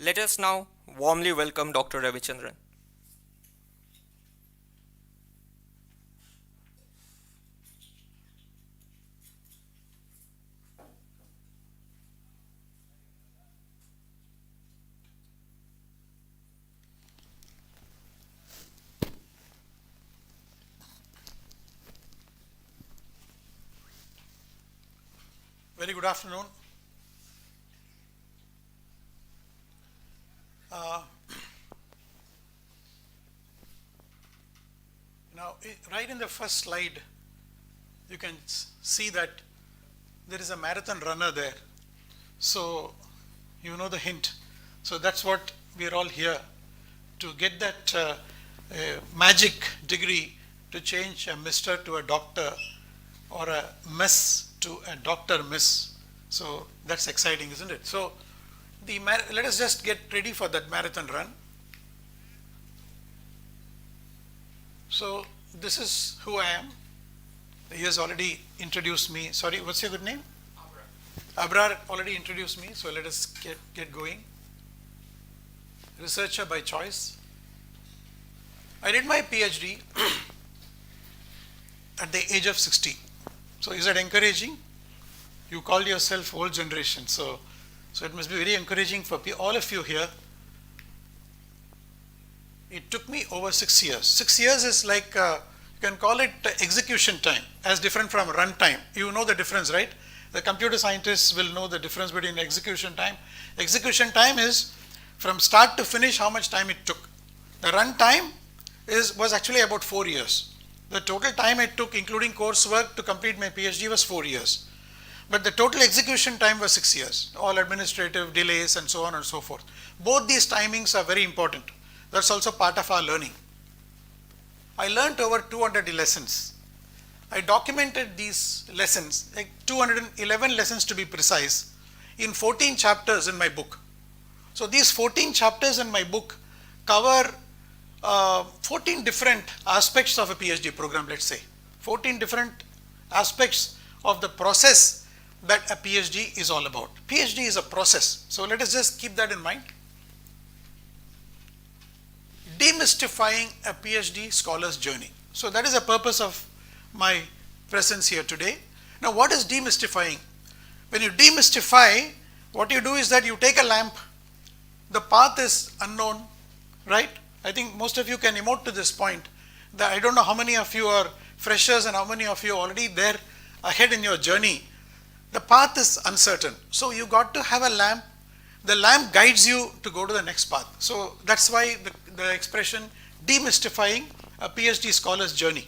Let us now warmly welcome Dr. Ravichandran. Very good afternoon. Uh, right in the first slide, you can see that there is a marathon runner there. So, you know the hint. So, that's what we are all here to get that magic degree to change a mister to a doctor or a miss to a doctor miss. So, that's exciting, isn't it? So, let us just get ready for that marathon run. So this is who I am. He has already introduced me. Sorry, what's your good name? Abrar already introduced me, so let us get going. Researcher by choice. I did my PhD at the age of 60. So is that encouraging? You call yourself old generation, so it must be very encouraging for all of you here. It took me over 6 years. 6 years is like, you can call it execution time, as different from run time. You know the difference, right? The computer scientists will know the difference between execution time. Execution time is from start to finish how much time it took. The run time was actually about 4 years. The total time it took, including coursework, to complete my PhD was 4 years. But the total execution time was 6 years, all administrative delays and so on and so forth. Both these timings are very important. That's also part of our learning. I learned over 200 lessons. I documented these lessons, like 211 lessons to be precise, in 14 chapters in my book. So these 14 chapters in my book cover 14 different aspects of a PhD program, let's say. 14 different aspects of the process that a PhD is all about. PhD is a process. So let us just keep that in mind. Demystifying a PhD scholar's journey. So that is the purpose of my presence here today. Now what is demystifying? When you demystify, what you do is that you take a lamp, the path is unknown, right? I think most of you can emote to this point. That I don't know how many of you are freshers and how many of you are already there ahead in your journey. The path is uncertain. So you got to have a lamp. The lamp guides you to go to the next path. So that's why the expression demystifying a PhD scholar's journey.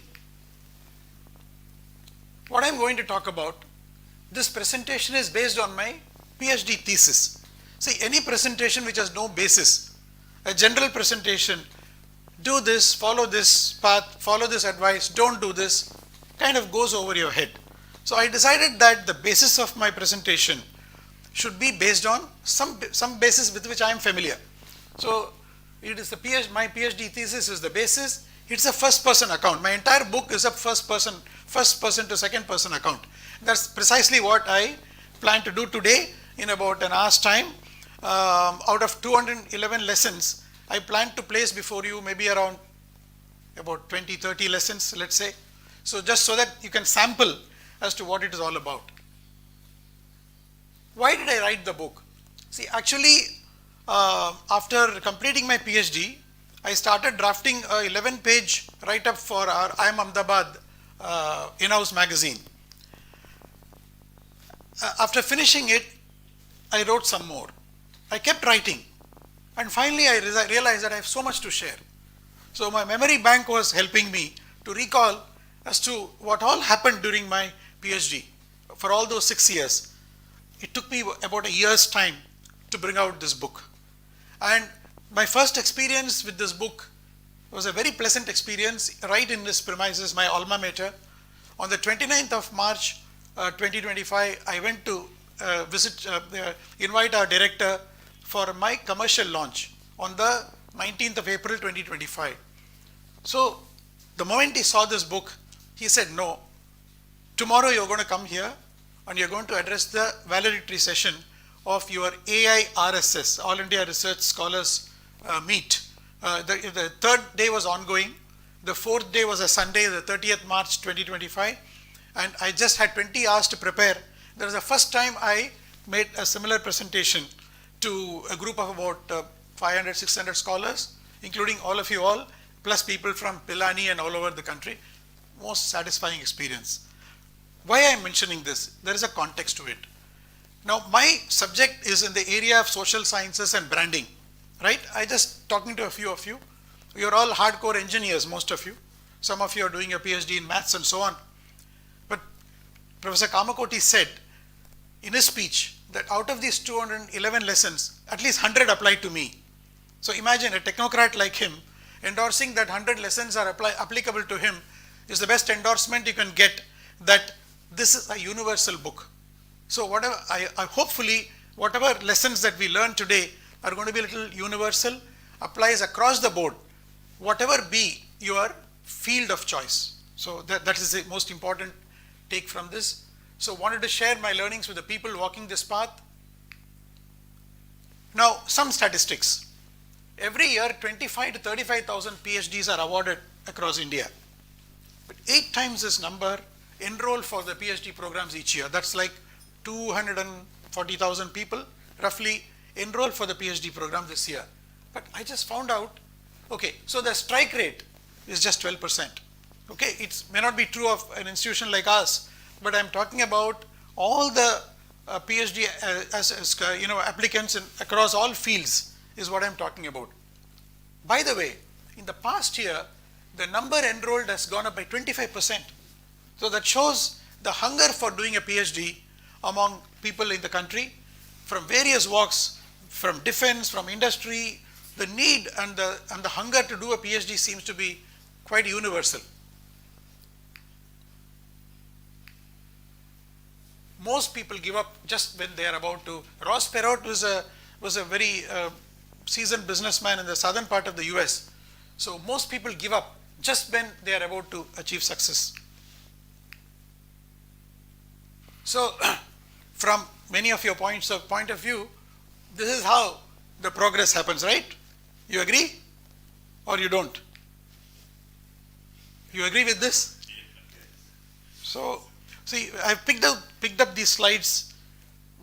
What I'm going to talk about, this presentation is based on my PhD thesis. See, any presentation which has no basis, a general presentation, do this, follow this path, follow this advice, don't do this, kind of goes over your head. So I decided that the basis of my presentation should be based on some basis with which I am familiar. So it is my PhD thesis is the basis. It's a first person account. My entire book is a first person to second person account. That's precisely what I plan to do today in about an hour's time. Out of 211 lessons, I plan to place before you maybe around about 20-30 lessons, let's say. So just so that you can sample as to what it is all about. Why did I write the book? See, actually, after completing my PhD, I started drafting a 11-page write-up for our IIM Ahmedabad in-house magazine. After finishing it, I wrote some more. I kept writing, and finally I realized that I have so much to share. So my memory bank was helping me to recall as to what all happened during my PhD for all those 6 years. It took me about a year's time to bring out this book. And my first experience with this book was a very pleasant experience right in this premises, my alma mater. On the 29th of March 2025, I went to invite our director for my commercial launch on the 19th of April 2025. So the moment he saw this book, he said, no, tomorrow you're going to come here and you're going to address the valedictory session of your AIRSS, All India Research Scholars Meet. The third day was ongoing. The fourth day was a Sunday, the 30th March 2025, and I just had 20 hours to prepare. That was the first time I made a similar presentation to a group of about 500, 600 scholars, including all of you all, plus people from Pilani and all over the country. Most satisfying experience. Why I am mentioning this? There is a context to it. Now, my subject is in the area of social sciences and branding, right? I just talking to a few of you. You're all hardcore engineers, most of you. Some of you are doing a PhD in maths and so on. But Professor Kamakoti said in his speech that out of these 211 lessons, at least 100 applied to me. So imagine a technocrat like him endorsing that 100 lessons are applicable to him is the best endorsement you can get, that this is a universal book. So whatever hopefully whatever lessons that we learn today are going to be a little universal, applies across the board, whatever be your field of choice. So that is the most important take from this. So wanted to share my learnings with the people walking this path. Now some statistics. Every year 25 to 35,000 PhDs are awarded across India. But 8 times this number enroll for the PhD programs each year. That's like 240,000 people roughly enroll for the PhD program this year. But I just found out, okay, so the strike rate is just 12%. Okay, it may not be true of an institution like us, but I'm talking about all the PhD applicants across all fields is what I'm talking about. By the way, in the past year, the number enrolled has gone up by 25%. So that shows the hunger for doing a PhD among people in the country from various walks, from defense, from industry. The need and the hunger to do a PhD seems to be quite universal. Most people give up just when they are about to. Ross Perot was a very seasoned businessman in the southern part of the US. So most people give up just when they are about to achieve success. So from many of your point of view, this is how the progress happens, right? You agree or you don't? You agree with this? So see, I've picked up these slides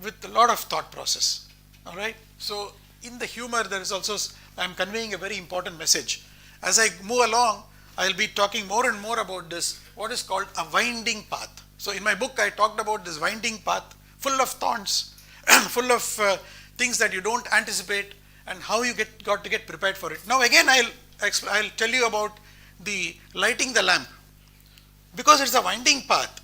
with a lot of thought process. All right. So in the humor, there is also, I'm conveying a very important message. As I move along, I'll be talking more and more about this, what is called a winding path. So in my book, I talked about this winding path, full of thorns, full of things that you don't anticipate, and how you got to get prepared for it. Now again, I'll tell you about the lighting the lamp. Because it's a winding path,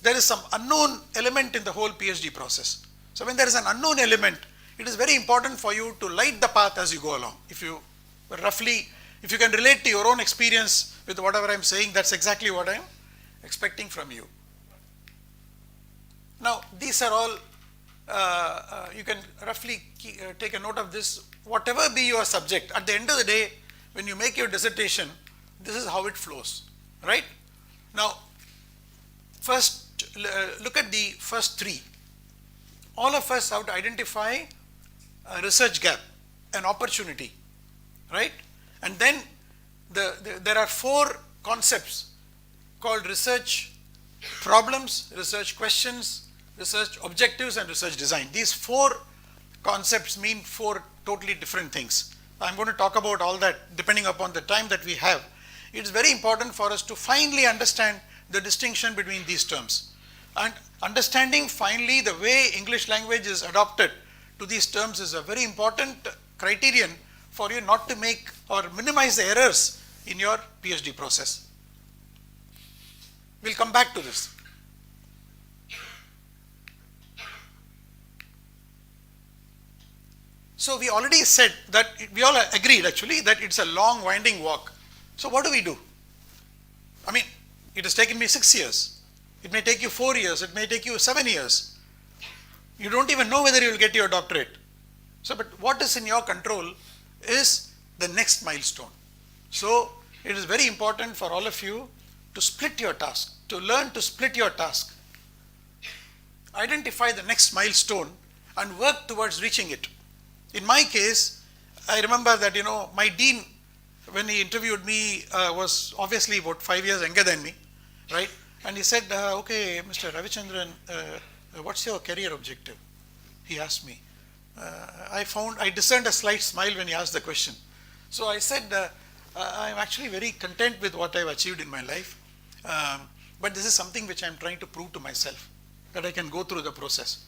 there is some unknown element in the whole PhD process. So when there is an unknown element, it is very important for you to light the path as you go along. If you can relate to your own experience with whatever I'm saying, that's exactly what I'm expecting from you. Now, these are all, you can roughly take a note of this. Whatever be your subject, at the end of the day, when you make your dissertation, this is how it flows, right? Now, first, look at the first 3. All of us have to identify a research gap, an opportunity, right? And then there are 4 concepts called research problems, research questions, research objectives, and research design. These 4 concepts mean 4 totally different things. I'm going to talk about all that depending upon the time that we have. It's very important for us to finally understand the distinction between these terms. And understanding finally the way English language is adopted to these terms is a very important criterion for you not to make or minimize the errors in your PhD process. We'll come back to this. So we already said that, we all agreed actually that it's a long winding walk. So what do we do? I mean, it has taken me 6 years. It may take you 4 years. It may take you 7 years. You don't even know whether you will get your doctorate. So, but what is in your control is the next milestone. So it is very important for all of you to split your task, to learn to split your task. Identify the next milestone and work towards reaching it. In my case, I remember that, my dean, when he interviewed me, was obviously about 5 years younger than me, right? And he said, okay, Mr. Ravichandran, what's your career objective? He asked me. I discerned a slight smile when he asked the question. So I said, I'm actually very content with what I've achieved in my life. But this is something which I'm trying to prove to myself, that I can go through the process.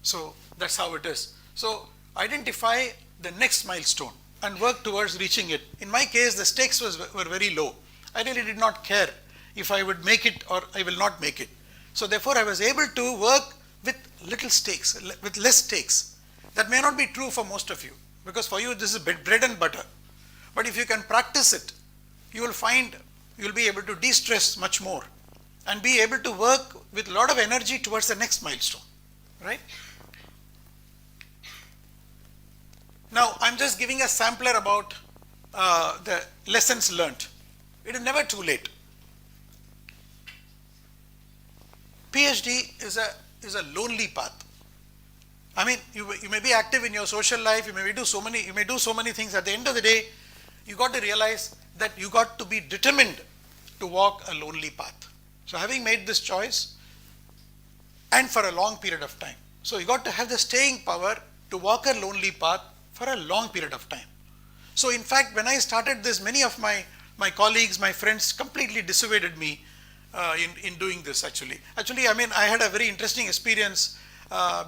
So that's how it is. So identify the next milestone and work towards reaching it. In my case, the stakes were very low. I really did not care if I would make it or I will not make it. So therefore, I was able to work with little stakes, with less stakes. That may not be true for most of you, because for you this is bread and butter. But if you can practice it, you will find you'll be able to de-stress much more and be able to work with a lot of energy towards the next milestone, right? Now, I'm just giving a sampler about the lessons learned. It is never too late. PhD is a lonely path. I mean, you may be active in your social life, you may do so many things. At the end of the day, you got to realize that you got to be determined to walk a lonely path. So having made this choice, and for a long period of time. So you got to have the staying power to walk a lonely path for a long period of time. So in fact, when I started this, many of my colleagues, my friends completely dissuaded me in doing this actually. Actually, I mean, I had a very interesting experience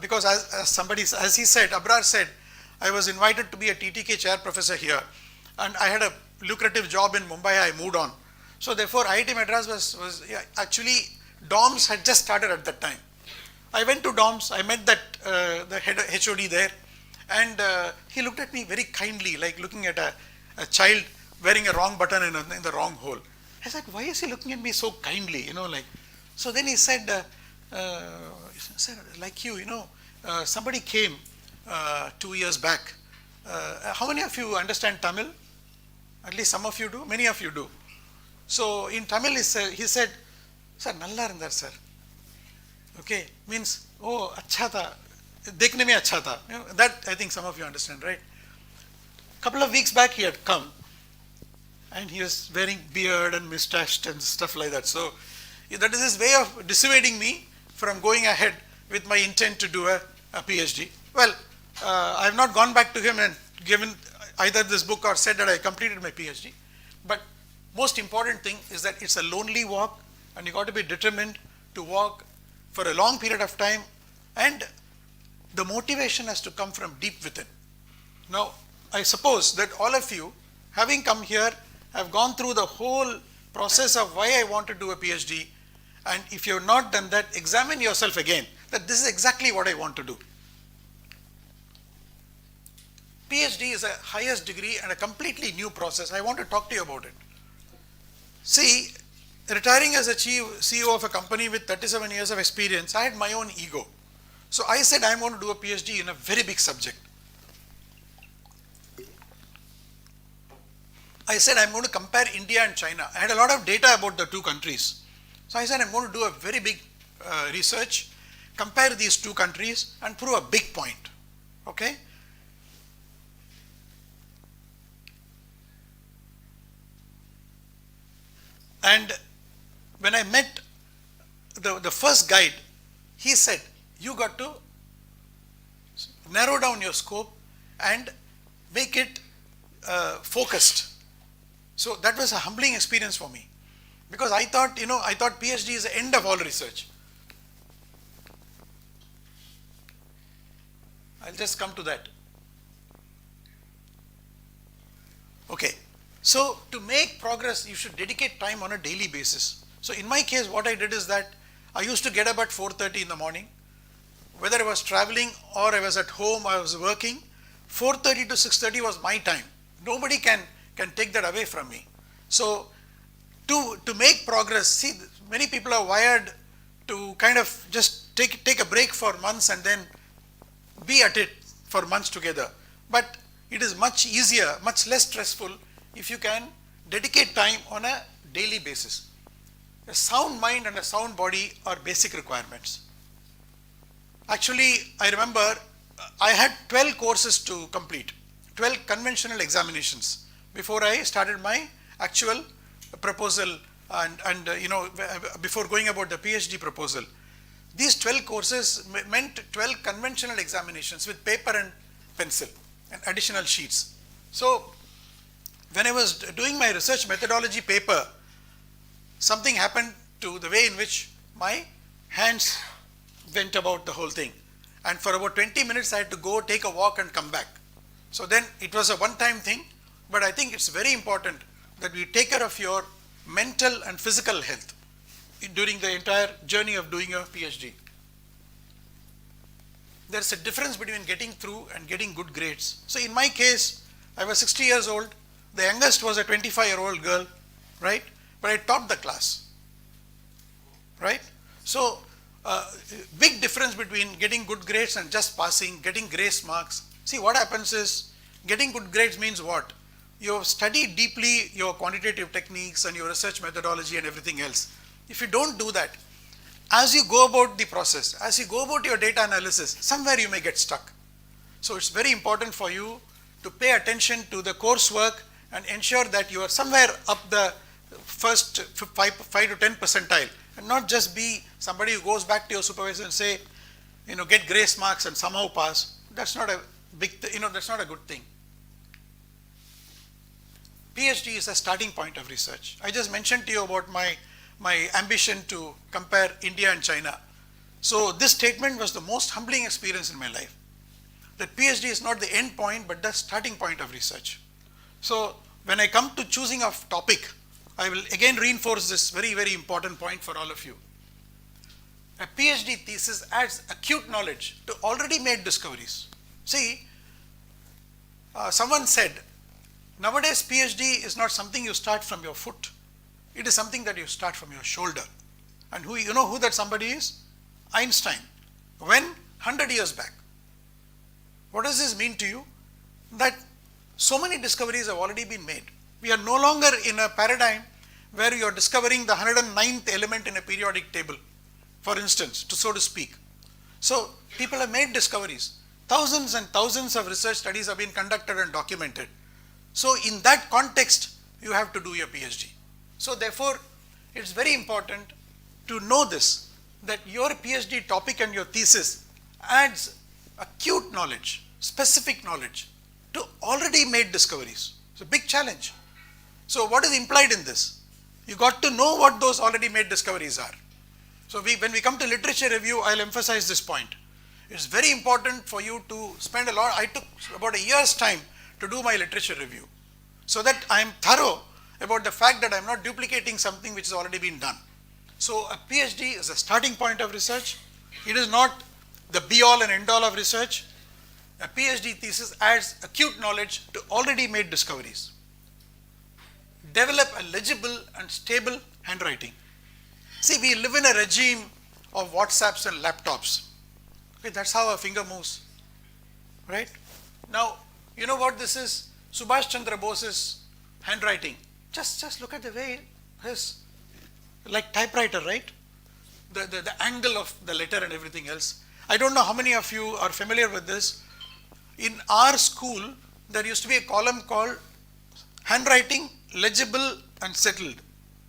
because as he said, Abrar said, I was invited to be a TTK chair professor here, and I had a lucrative job in Mumbai. I moved on. So therefore, IIT Madras was actually, DOMS had just started at that time. I went to DOMS, I met the head HOD there, and he looked at me very kindly, like looking at a child wearing a wrong button in the wrong hole. I said, why is he looking at me so kindly, So then he said, sir, like you, somebody came 2 years back. How many of you understand Tamil? At least some of you do, many of you do. So in Tamil, he said, sir, nalla irundar sir. Okay, means, oh, acha tha, dekhne mein acha tha. That I think some of you understand, right? Couple of weeks back he had come, and he was wearing beard and moustache and stuff like that. So that is his way of dissuading me from going ahead with my intent to do a PhD. Well, I have not gone back to him and given either this book or said that I completed my PhD. But most important thing is that it's a lonely walk, and you got to be determined to walk for a long period of time, and the motivation has to come from deep within. Now, I suppose that all of you, having come here, have gone through the whole process of why I want to do a PhD, and if you have not done that, examine yourself again, that this is exactly what I want to do. PhD is a highest degree and a completely new process. I want to talk to you about it. See, retiring as a CEO of a company with 37 years of experience, I had my own ego. So I said I'm going to do a PhD in a very big subject. I said I'm going to compare India and China. I had a lot of data about the two countries. So I said I'm going to do a very big research, compare these two countries and prove a big point. Okay? And when I met the first guide, he said, you got to narrow down your scope and make it focused. So that was a humbling experience for me, because I thought PhD is the end of all research. I'll just come to that. Okay. So to make progress, you should dedicate time on a daily basis. So in my case, what I did is that I used to get up at 4:30 in the morning. Whether I was traveling or I was at home, I was working, 4:30 to 6:30 was my time. Nobody can take that away from me. So to make progress, see, many people are wired to kind of just take a break for months and then be at it for months together. But it is much easier, much less stressful if you can dedicate time on a daily basis. A sound mind and a sound body are basic requirements. Actually, I remember I had 12 courses to complete, 12 conventional examinations before I started my actual proposal and before going about the PhD proposal. These 12 courses meant 12 conventional examinations with paper and pencil and additional sheets. So when I was doing my research methodology paper, something happened to the way in which my hands went about the whole thing. And for about 20 minutes I had to go take a walk and come back. So then it was a one-time thing, but I think it's very important that we take care of your mental and physical health during the entire journey of doing a PhD. There's a difference between getting through and getting good grades. So in my case, I was 60 years old, the youngest was a 25-year-old girl, right? But I topped the class, right? So big difference between getting good grades and just passing, getting grace marks. See, what happens is, getting good grades means what? You have studied deeply your quantitative techniques and your research methodology and everything else. If you don't do that, as you go about the process, as you go about your data analysis, somewhere you may get stuck. So it's very important for you to pay attention to the coursework and ensure that you are somewhere up the first 5 to 10 percentile, and not just be somebody who goes back to your supervisor and say, get grace marks and somehow pass. That's not a that's not a good thing. PhD is a starting point of research. I just mentioned to you about my ambition to compare India and China. So this statement was the most humbling experience in my life. That PhD is not the end point, but the starting point of research. So when I come to choosing a topic, I will again reinforce this very, very important point for all of you. A PhD thesis adds acute knowledge to already made discoveries. See, someone said, nowadays PhD is not something you start from your foot. It is something that you start from your shoulder. And you know who that somebody is? Einstein. When? 100 years back. What does this mean to you? That so many discoveries have already been made. We are no longer in a paradigm where you are discovering the 109th element in a periodic table, for instance, so to speak. So people have made discoveries. Thousands and thousands of research studies have been conducted and documented. So in that context, you have to do your PhD. So therefore, it's very important to know this, that your PhD topic and your thesis adds acute knowledge, specific knowledge to already made discoveries. It's a big challenge. So what is implied in this? You got to know what those already made discoveries are. So when we come to literature review, I'll emphasize this point. It's very important for you to spend a lot. I took about a year's time to do my literature review, so that I am thorough about the fact that I am not duplicating something which has already been done. So a PhD is a starting point of research. It is not the be-all and end-all of research. A PhD thesis adds acute knowledge to already made discoveries. Develop a legible and stable handwriting. See, we live in a regime of WhatsApps and laptops. Okay, that's how our finger moves, right? Now, you know what this is? Subhash Chandra Bose's handwriting. Just look at the way it is, like typewriter, right? The angle of the letter and everything else. I don't know how many of you are familiar with this. In our school, there used to be a column called handwriting, legible and settled.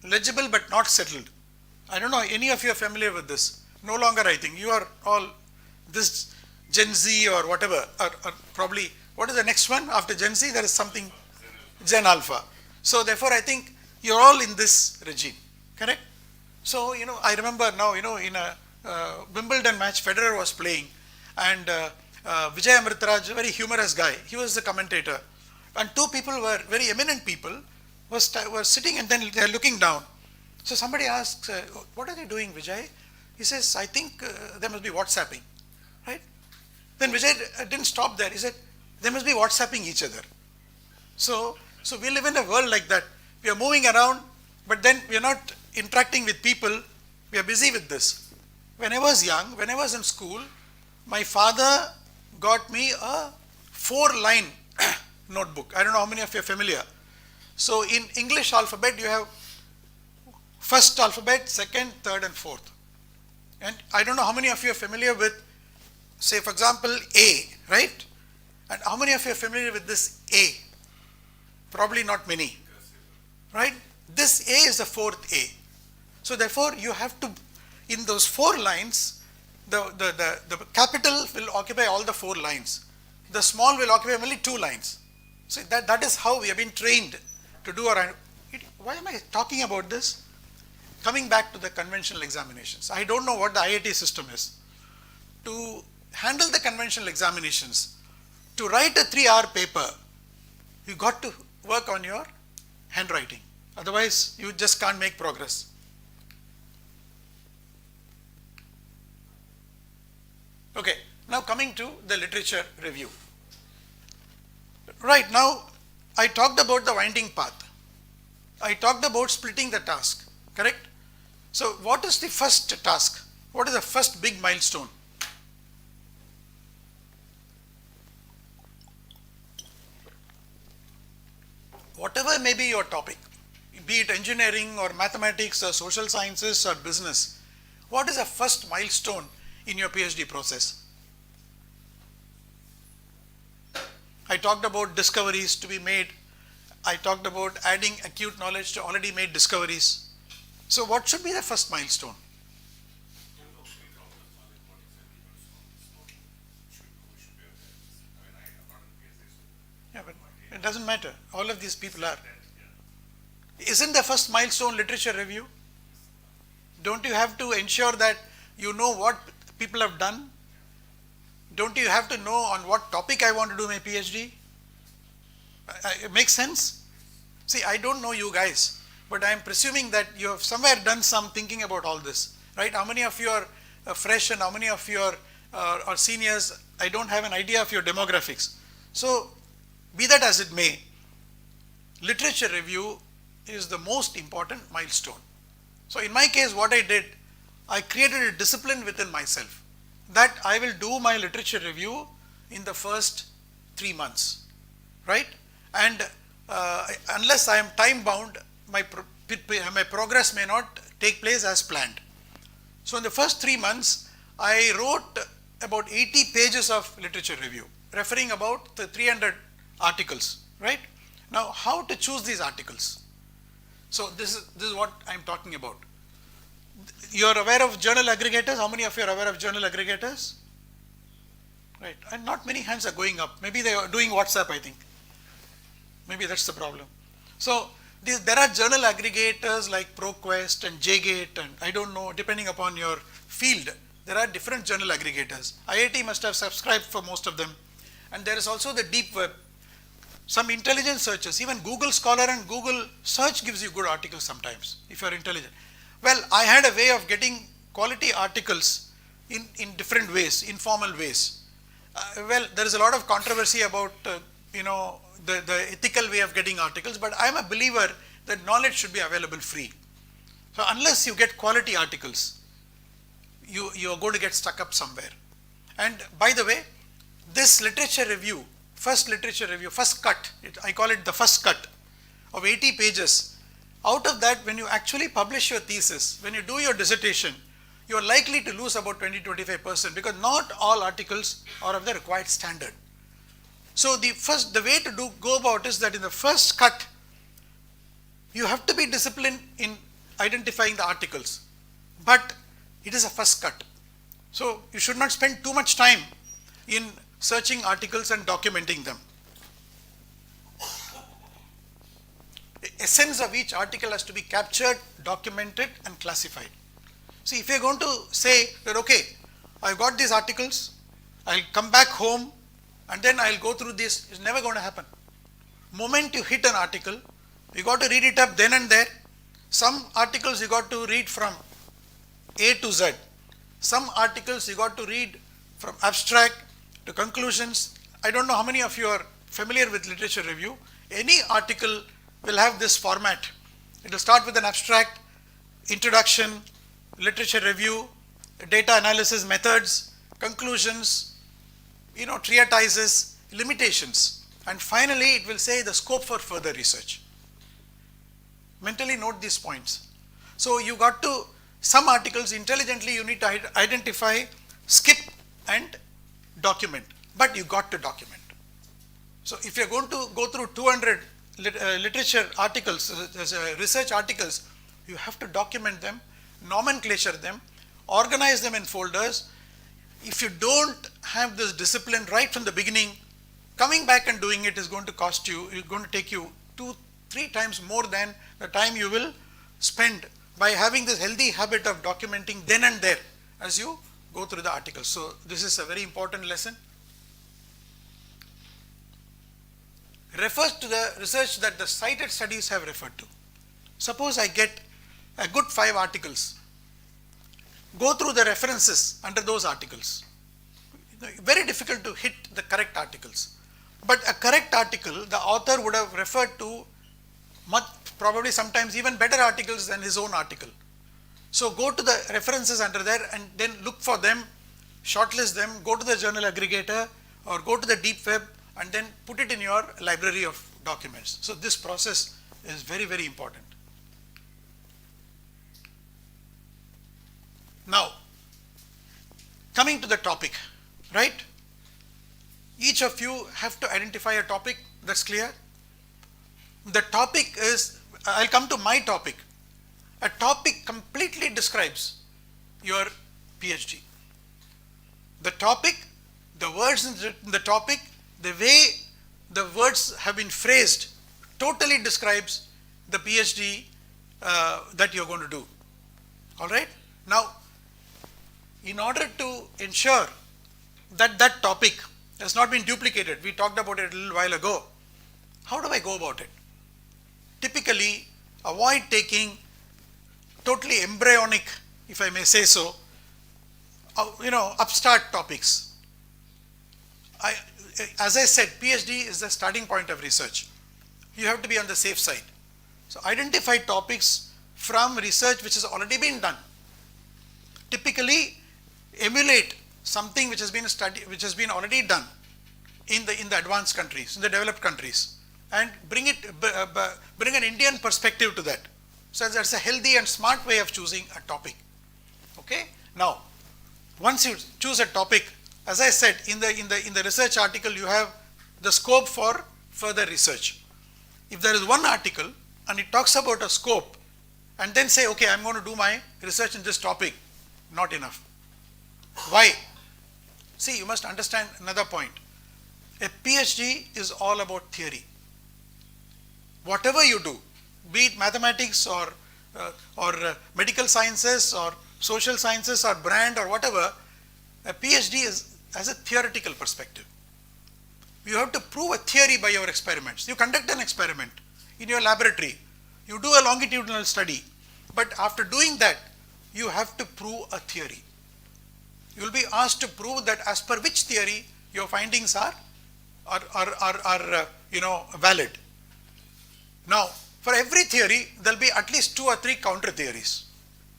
Legible but not settled. I don't know, any of you are familiar with this? No longer, I think. You are all this Gen Z or whatever, or probably, what is the next one after Gen Z? There is something, Gen Alpha. So therefore, I think you're all in this regime, correct? So, I remember now, in a Wimbledon match, Federer was playing, and Vijay Amritraj, a very humorous guy, he was the commentator, and two people were very eminent people, were sitting and then they're looking down. So somebody asks, what are they doing, Vijay? He says, I think they must be WhatsApping, right? Then Vijay didn't stop there. He said, they must be WhatsApping each other. So we live in a world like that. We are moving around, but then we are not interacting with people. We are busy with this. When I was young, when I was in school, my father got me a 4-line notebook. I don't know how many of you are familiar. So in English alphabet, you have first alphabet, second, third and fourth. And I don't know how many of you are familiar with say for example A, right? And how many of you are familiar with this A? Probably not many, right? This A is the fourth A. So therefore you have to, in those 4 lines, the capital will occupy all the 4 lines. The small will occupy only 2 lines. So that is how we have been trained to do our, why am I talking about this? Coming back to the conventional examinations. I don't know what the IIT system is. To handle the conventional examinations, to write a 3-hour paper, you got to work on your handwriting. Otherwise, you just can't make progress. Okay, now coming to the literature review. Right now, I talked about the winding path. I talked about splitting the task, correct? So what is the first task? What is the first big milestone? Whatever may be your topic, be it engineering or mathematics or social sciences or business, what is the first milestone in your PhD process? I talked about discoveries to be made. I talked about adding acute knowledge to already made discoveries. So what should be the first milestone? Yeah, but it doesn't matter. All of these people are. Isn't the first milestone literature review? Don't you have to ensure that you know what people have done? Don't you have to know on what topic I want to do my PhD? It makes sense? See, I don't know you guys, but I am presuming that you have somewhere done some thinking about all this, right? How many of you are fresh and how many of you are seniors? I don't have an idea of your demographics. So, be that as it may, literature review is the most important milestone. So, in my case, what I did, I created a discipline within myself that I will do my literature review in the first 3 months, right? And unless I am time bound, my progress may not take place as planned. So in the first 3 months, I wrote about 80 pages of literature review, referring about the 300 articles, right? Now, how to choose these articles? So this is what I am talking about. You are aware of journal aggregators? How many of you are aware of journal aggregators? Right, and not many hands are going up. Maybe they are doing WhatsApp, I think. Maybe that's the problem. So there are journal aggregators like ProQuest and JGate, and I don't know, depending upon your field, there are different journal aggregators. IIT must have subscribed for most of them. And there is also the deep web. Some intelligent searches, even Google Scholar and Google Search gives you good articles sometimes, if you are intelligent. Well, I had a way of getting quality articles in different ways, informal ways. Well, there is a lot of controversy about, the ethical way of getting articles, but I am a believer that knowledge should be available free. So unless you get quality articles, you are going to get stuck up somewhere. And by the way, this literature review, first cut, I call it the first cut of 80 pages. Out of that, when you actually publish your thesis, when you do your dissertation, you are likely to lose about 20-25% because not all articles are of the required standard. So the way to go about is that in the first cut, you have to be disciplined in identifying the articles, but it is a first cut. So you should not spend too much time in searching articles and documenting them. The essence of each article has to be captured, documented and classified. See, if you are going to say that, okay, I've got these articles, I'll come back home and then I'll go through this, it's never going to happen. Moment you hit an article, you got to read it up then and there. Some articles you got to read from A to Z. Some articles you got to read from abstract to conclusions. I don't know how many of you are familiar with literature review. Any article will have this format. It will start with an abstract, introduction, literature review, data analysis methods, conclusions, treatises, limitations, and finally it will say the scope for further research. Mentally note these points. So you got to, some articles intelligently you need to identify, skip and document, but you got to document. So if you're going to go through 200 literature articles, research articles, you have to document them, nomenclature them, organize them in folders. If you don't have this discipline right from the beginning, coming back and doing it is going to cost you, it's going to take you 2-3 times more than the time you will spend by having this healthy habit of documenting then and there as you go through the articles. So this is a very important lesson. Refers to the research that the cited studies have referred to. Suppose I get a good 5 articles. Go through the references under those articles. Very difficult to hit the correct articles. But a correct article, the author would have referred to much, probably sometimes even better articles than his own article. So go to the references under there and then look for them, shortlist them, go to the journal aggregator or go to the deep web and then put it in your library of documents. So this process is very, very important. Now, coming to the topic, right? Each of you have to identify a topic, that's clear. The topic is, I'll come to my topic. A topic completely describes your PhD. The topic, the words in the topic, the way the words have been phrased totally describes the PhD that you're going to do. All right? Now, in order to ensure that that topic has not been duplicated, we talked about it a little while ago, how do I go about it? Typically, avoid taking totally embryonic, if I may say so, upstart topics. As I said, PhD is the starting point of research. You have to be on the safe side. So identify topics from research which has already been done. Typically, emulate something which has been studied, which has been already done in the advanced countries, in the developed countries, and bring an Indian perspective to that. So that's a healthy and smart way of choosing a topic. Okay. Now, once you choose a topic, as I said, in the research article, you have the scope for further research. If there is one article and it talks about a scope, and then say, okay, I'm going to do my research in this topic, not enough. Why? See, you must understand another point. A PhD is all about theory. Whatever you do, be it mathematics or medical sciences or social sciences or brand or whatever, a PhD has a theoretical perspective. You have to prove a theory by your experiments. You conduct an experiment in your laboratory. You do a longitudinal study. But after doing that, you have to prove a theory. You will be asked to prove that as per which theory your findings are valid. Now, for every theory, there will be at least 2 or 3 counter theories.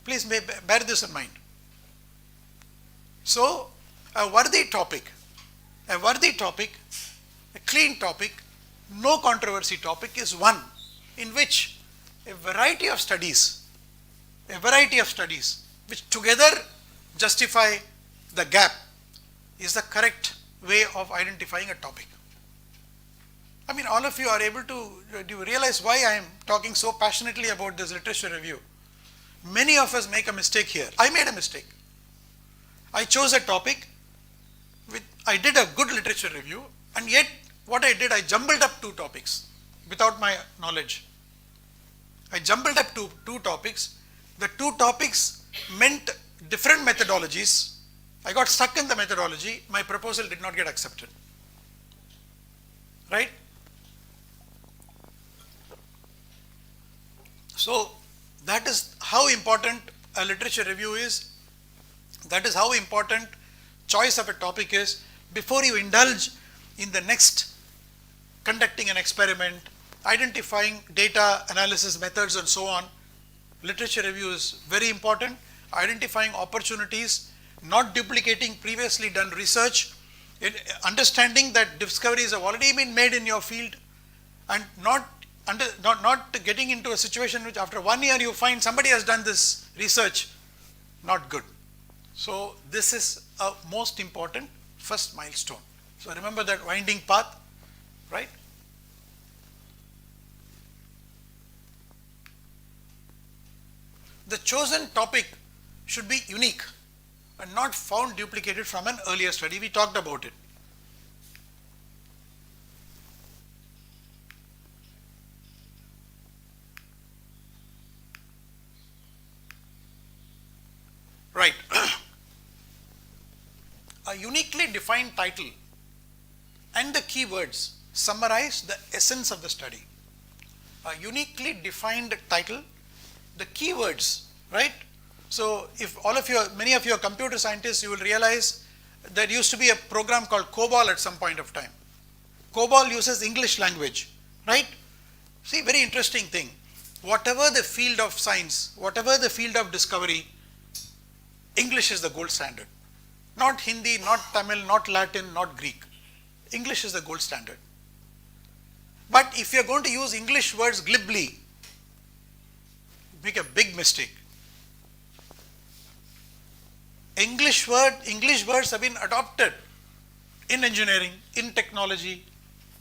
Please bear this in mind. So, a worthy topic, a clean topic, no controversy topic is one in which a variety of studies which together justify the gap is the correct way of identifying a topic. I mean, all of you are able to, do you realize why I am talking so passionately about this literature review? Many of us make a mistake here. I made a mistake. I chose a topic, I did a good literature review, and yet what I did, I jumbled up 2 topics without my knowledge. I jumbled up 2 topics. The 2 topics meant different methodologies. I got stuck in the methodology. My proposal did not get accepted. Right? So that is how important a literature review is. That is how important choice of a topic is. Before you indulge in the next conducting an experiment, identifying data analysis methods and so on, literature review is very important. Identifying opportunities, not duplicating previously done research, understanding that discoveries have already been made in your field, and not getting into a situation which after 1 year you find somebody has done this research, not good. So this is most important first milestone. So remember that winding path, right? The chosen topic should be unique and not found duplicated from an earlier study. We talked about it. Right. A uniquely defined title and the keywords summarize the essence of the study. A uniquely defined title, the keywords, right? So if many of you are computer scientists, you will realize there used to be a program called COBOL at some point of time. COBOL uses English language, right? See, very interesting thing. Whatever the field of science, whatever the field of discovery, English is the gold standard. Not Hindi, not Tamil, not Latin, not Greek. English is the gold standard. But if you are going to use English words glibly, you make a big mistake. English words have been adopted in engineering, in technology,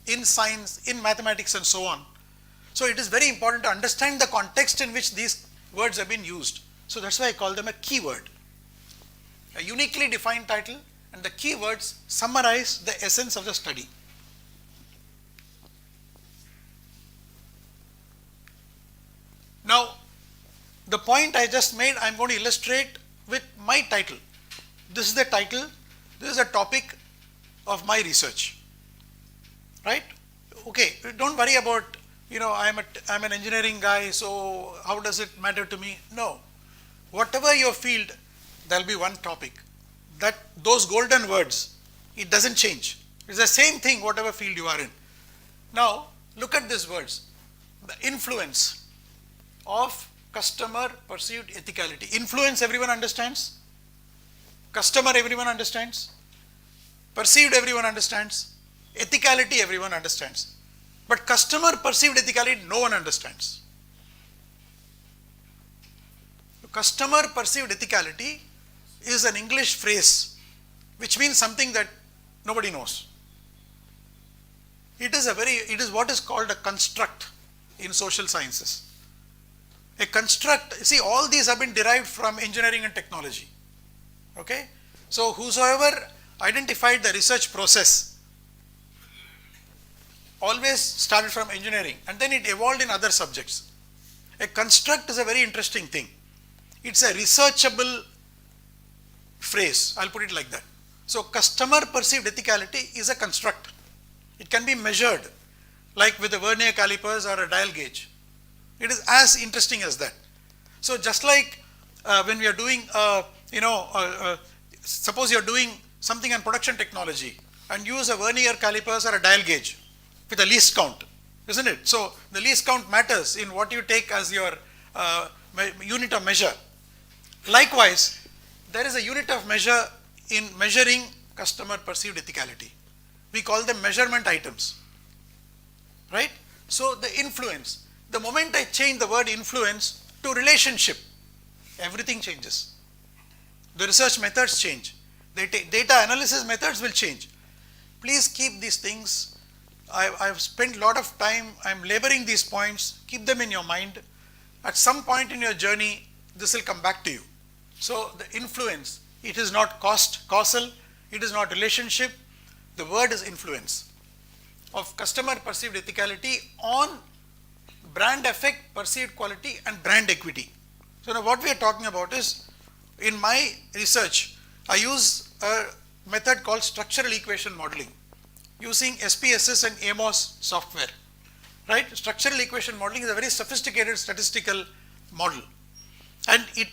in science, in mathematics and so on. So it is very important to understand the context in which these words have been used. So that's why I call them a keyword. A uniquely defined title and the keywords summarize the essence of the study. Now, the point I just made, I am going to illustrate with my title. This is the title, this is a topic of my research, right? Okay, don't worry about, I'm an engineering guy, so how does it matter to me? No, whatever your field, there will be one topic. Those golden words, it doesn't change. It's the same thing whatever field you are in. Now, look at these words. The influence of customer perceived ethicality. Influence everyone understands. Customer everyone understands. Perceived everyone understands. Ethicality everyone understands. But customer perceived ethicality no one understands. Customer perceived ethicality is an English phrase which means something that nobody knows. It is what is called a construct in social sciences. A construct, see, all these have been derived from engineering and technology. Okay? So whosoever identified the research process always started from engineering and then it evolved in other subjects. A construct is a very interesting thing. It's a researchable phrase, I'll put it like that. So customer perceived ethicality is a construct. It can be measured like with a vernier calipers or a dial gauge. It is as interesting as that. So just like when we are doing, suppose you are doing something on production technology and use a vernier calipers or a dial gauge with a least count, isn't it? So the least count matters in what you take as your unit of measure. Likewise, there is a unit of measure in measuring customer perceived ethicality. We call them measurement items, right? So the influence, the moment I change the word influence to relationship, everything changes. The research methods change. The data analysis methods will change. Please keep these things. I've spent a lot of time, I'm laboring these points, keep them in your mind. At some point in your journey, this will come back to you. So the influence, it is not causal, it is not relationship, the word is influence of customer perceived ethicality on brand effect, perceived quality and brand equity. So now what we are talking about is, in my research, I use a method called structural equation modeling using SPSS and AMOS software, right? Structural equation modeling is a very sophisticated statistical model. And it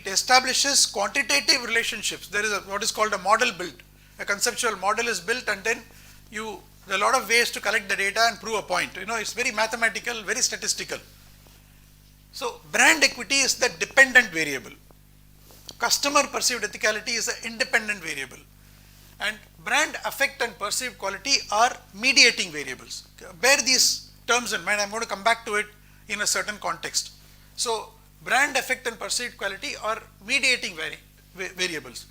establishes quantitative relationships. There is what is called a model built. A conceptual model is built and then there are a lot of ways to collect the data and prove a point. It's very mathematical, very statistical. So brand equity is the dependent variable. Customer perceived ethicality is the independent variable. And brand affect and perceived quality are mediating variables. Bear these terms in mind. I'm going to come back to it in a certain context. So brand effect and perceived quality are mediating variables.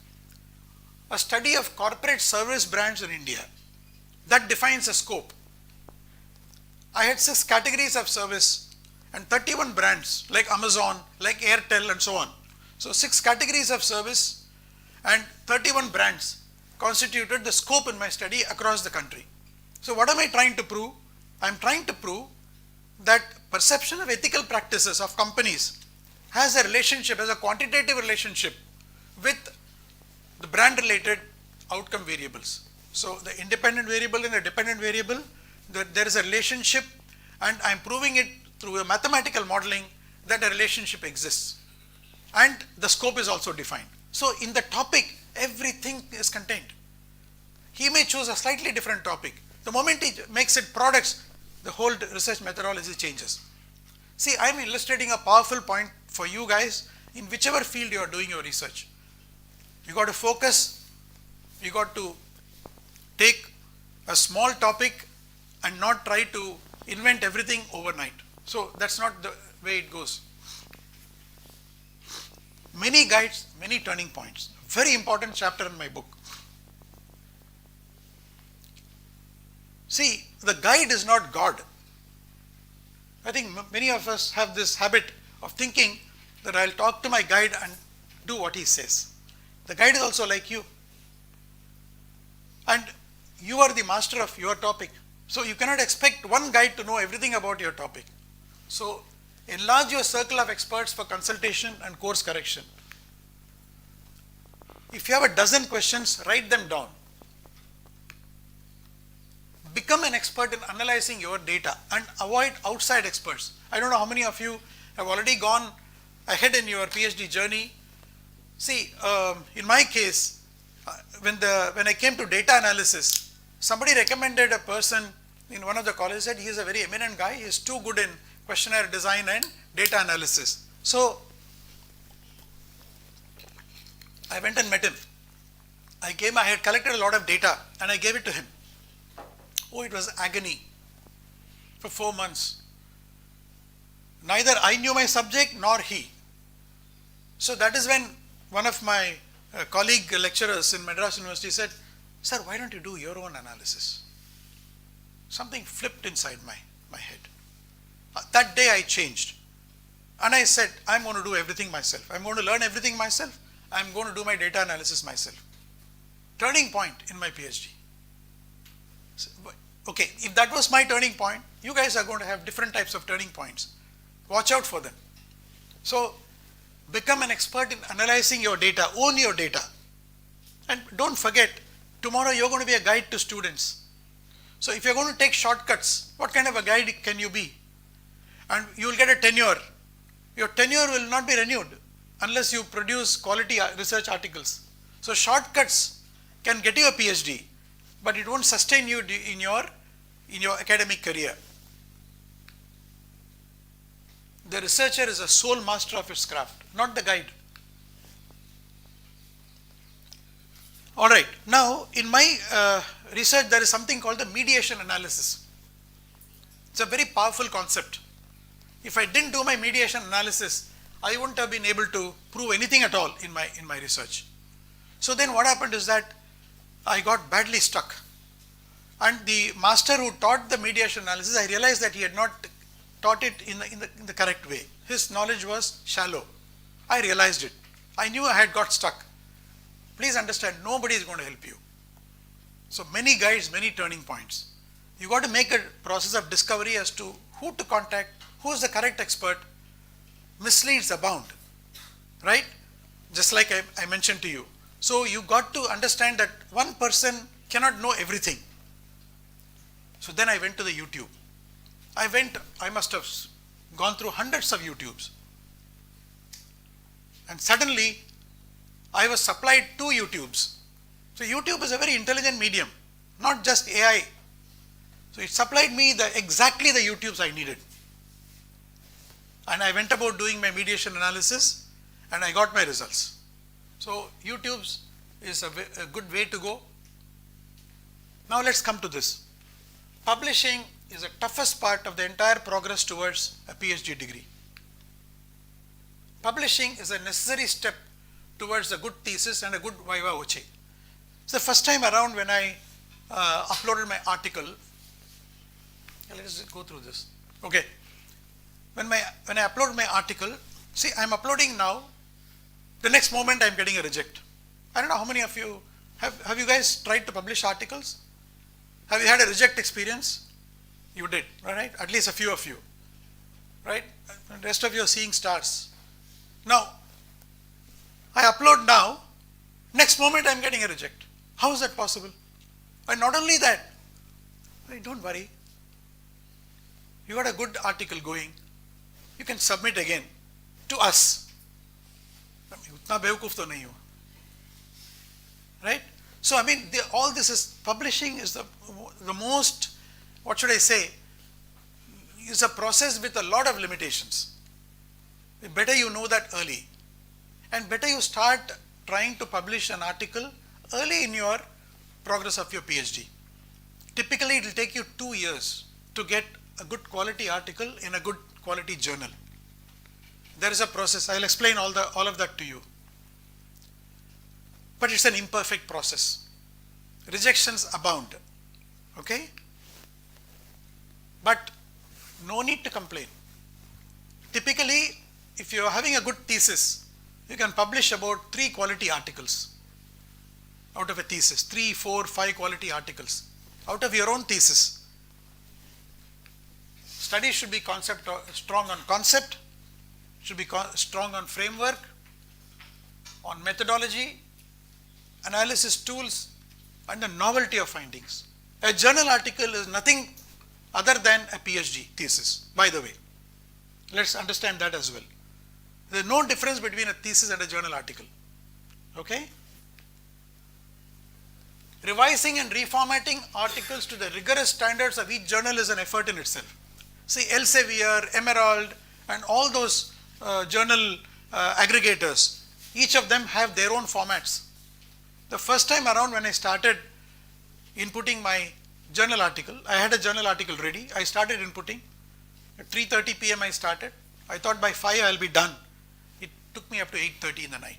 a study of corporate service brands in India. That defines a scope. I had 6 categories of service and 31 brands like Amazon, like Airtel and so on. So 6 categories of service and 31 brands constituted the scope in my study across the country. So what am I trying to prove? I am trying to prove that perception of ethical practices of companies has a relationship, has a quantitative relationship with the brand related outcome variables. So the independent variable and the dependent variable, there is a relationship, and I am proving it through a mathematical modeling that a relationship exists, and the scope is also defined. So in the topic everything is contained. He may choose a slightly different topic. The moment he makes it products, the whole research methodology changes. See, I am illustrating a powerful point for you guys in whichever field you are doing your research. You got to focus, you got to take a small topic and not try to invent everything overnight. So that's not the way it goes. Many guides, many turning points. Very important chapter in my book. See, the guide is not God. I think many of us have this habit of thinking that I'll talk to my guide and do what he says. The guide is also like you. And you are the master of your topic. So you cannot expect one guide to know everything about your topic. So enlarge your circle of experts for consultation and course correction. If you have a dozen questions, write them down. Become an expert in analyzing your data and avoid outside experts. I don't know how many of you have already gone ahead in your PhD journey. See, in my case, when I came to data analysis, somebody recommended a person in one of the colleges, said he is a very eminent guy, he is too good in questionnaire design and data analysis. So I went and met him. I had collected a lot of data and I gave it to him. Oh, it was agony for 4 months. Neither I knew my subject nor he. So that is when one of my colleague lecturers in Madras University said, "Sir, why don't you do your own analysis?" Something flipped inside my head. That day I changed. And I said, I'm going to do everything myself. I'm going to learn everything myself. I'm going to do my data analysis myself. Turning point in my PhD. Okay, if that was my turning point, you guys are going to have different types of turning points. Watch out for them. So, become an expert in analyzing your data, own your data. And don't forget, tomorrow you're going to be a guide to students. So, if you're going to take shortcuts, what kind of a guide can you be? And you will get a tenure. Your tenure will not be renewed unless you produce quality research articles. So, shortcuts can get you a PhD, but it won't sustain you in your academic career. The researcher is a sole master of his craft, not the guide. All right, now in my research there is something called the mediation analysis. It's a very powerful concept. If I didn't do my mediation analysis, I wouldn't have been able to prove anything at all in my research. So then what happened is that I got badly stuck. And the master who taught the mediation analysis, I realized that he had not taught it in the correct way. His knowledge was shallow. I realized it. I knew I had got stuck. Please understand, nobody is going to help you. So many guides, many turning points. You got to make a process of discovery as to who to contact, who is the correct expert. Misleads abound, right? Just like I mentioned to you. So you got to understand that one person cannot know everything. So then I went to the YouTube. I must have gone through hundreds of YouTubes. And suddenly I was supplied 2 YouTubes. So YouTube is a very intelligent medium, not just AI. So it supplied me exactly the YouTubes I needed. And I went about doing my mediation analysis and I got my results. So YouTube's is a good way to go. Now let's come to this. Publishing is the toughest part of the entire progress towards a PhD degree. Publishing is a necessary step towards a good thesis and a good viva voce. So the first time around when I uploaded my article, let us go through this. Okay. When I upload my article, see, I'm uploading now. The next moment I'm getting a reject. I don't know how many of you have you guys tried to publish articles? Have you had a reject experience? You did, right? At least a few of you, right? And the rest of you are seeing stars. Now, I upload now. Next moment I'm getting a reject. How is that possible? And not only that, don't worry. You got a good article going. You can submit again to us. Right? So, I mean, all this is, publishing is the most, what should I say, is a process with a lot of limitations. Better you know that early. And better you start trying to publish an article early in your progress of your PhD. Typically, it will take you 2 years to get a good quality article in a good quality journal. There is a process. I will explain all of that to you. But it's an imperfect process. Rejections abound. Okay? But no need to complain. Typically, if you are having a good thesis, you can publish about 3 quality articles out of a thesis. 3, 4, 5 quality articles out of your own thesis. Studies should be strong on concept, should be strong on framework, on methodology, analysis tools, and the novelty of findings. A journal article is nothing other than a PhD thesis, by the way. Let's understand that as well. There is no difference between a thesis and a journal article. Okay? Revising and reformatting articles to the rigorous standards of each journal is an effort in itself. See, Elsevier, Emerald, and all those journal aggregators, each of them have their own formats. The first time around when I started inputting my journal article, I had a journal article ready. I started inputting. At 3:30 p.m. I started. I thought by 5 I will be done. It took me up to 8:30 in the night.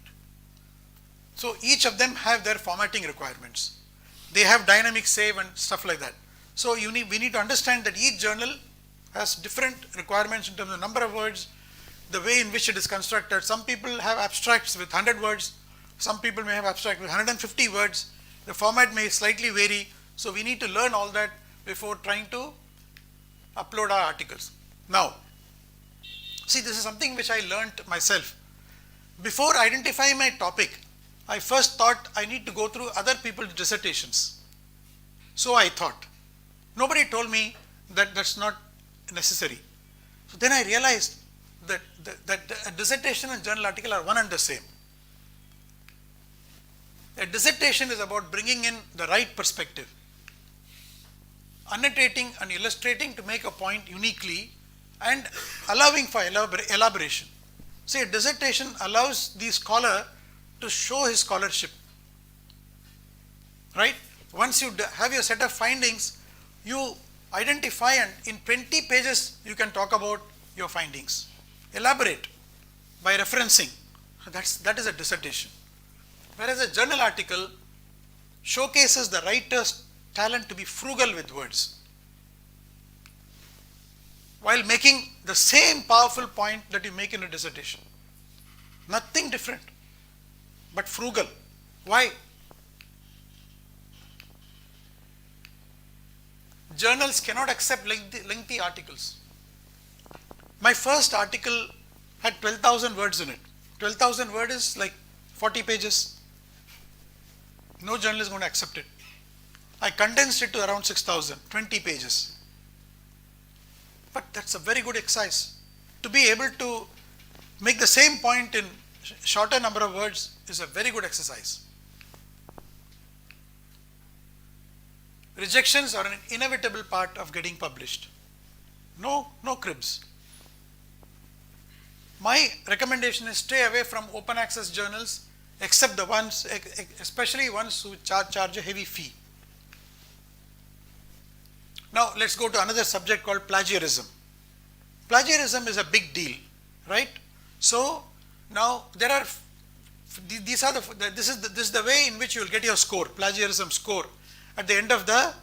So each of them have their formatting requirements. They have dynamic save and stuff like that. So we need to understand that each journal has different requirements in terms of number of words, the way in which it is constructed. Some people have abstracts with 100 words. Some people may have abstract with 150 words. The format may slightly vary. So we need to learn all that before trying to upload our articles. Now, see, this is something which I learned myself. Before identifying my topic, I first thought I need to go through other people's dissertations. So I thought. Nobody told me that that's not necessary. So then I realized that a dissertation and journal article are one and the same. A dissertation is about bringing in the right perspective, annotating and illustrating to make a point uniquely and allowing for elaboration. See, a dissertation allows the scholar to show his scholarship, right? Once you have your set of findings, you identify, and in 20 pages you can talk about your findings. Elaborate by referencing. That is a dissertation. Whereas a journal article showcases the writer's talent to be frugal with words, while making the same powerful point that you make in a dissertation. Nothing different, but frugal. Why? Journals cannot accept lengthy articles. My first article had 12,000 words in it. 12,000 words is like 40 pages. No journal is going to accept it. I condensed it to around 6,000, 20 pages. But that's a very good exercise. To be able to make the same point in shorter number of words is a very good exercise. Rejections are an inevitable part of getting published. No cribs. My recommendation is stay away from open access journals, except the ones, especially ones who charge a heavy fee. Now let's go to another subject called plagiarism. Plagiarism is a big deal, right? So now there are this is the way in which you will get your score, plagiarism score. At the end of the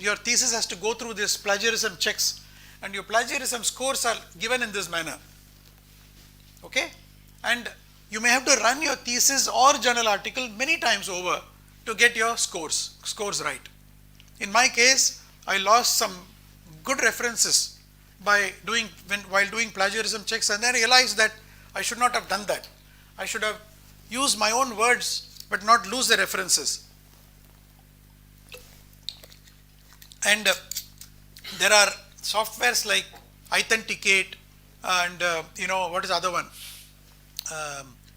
your thesis has to go through this plagiarism checks, and your plagiarism scores are given in this manner. Okay, and you may have to run your thesis or journal article many times over to get your scores right. In my case, I lost some good references while doing plagiarism checks, and then I realized that I should not have done that. I should have used my own words but not lose the references. And there are softwares like Authenticate and what is the other one?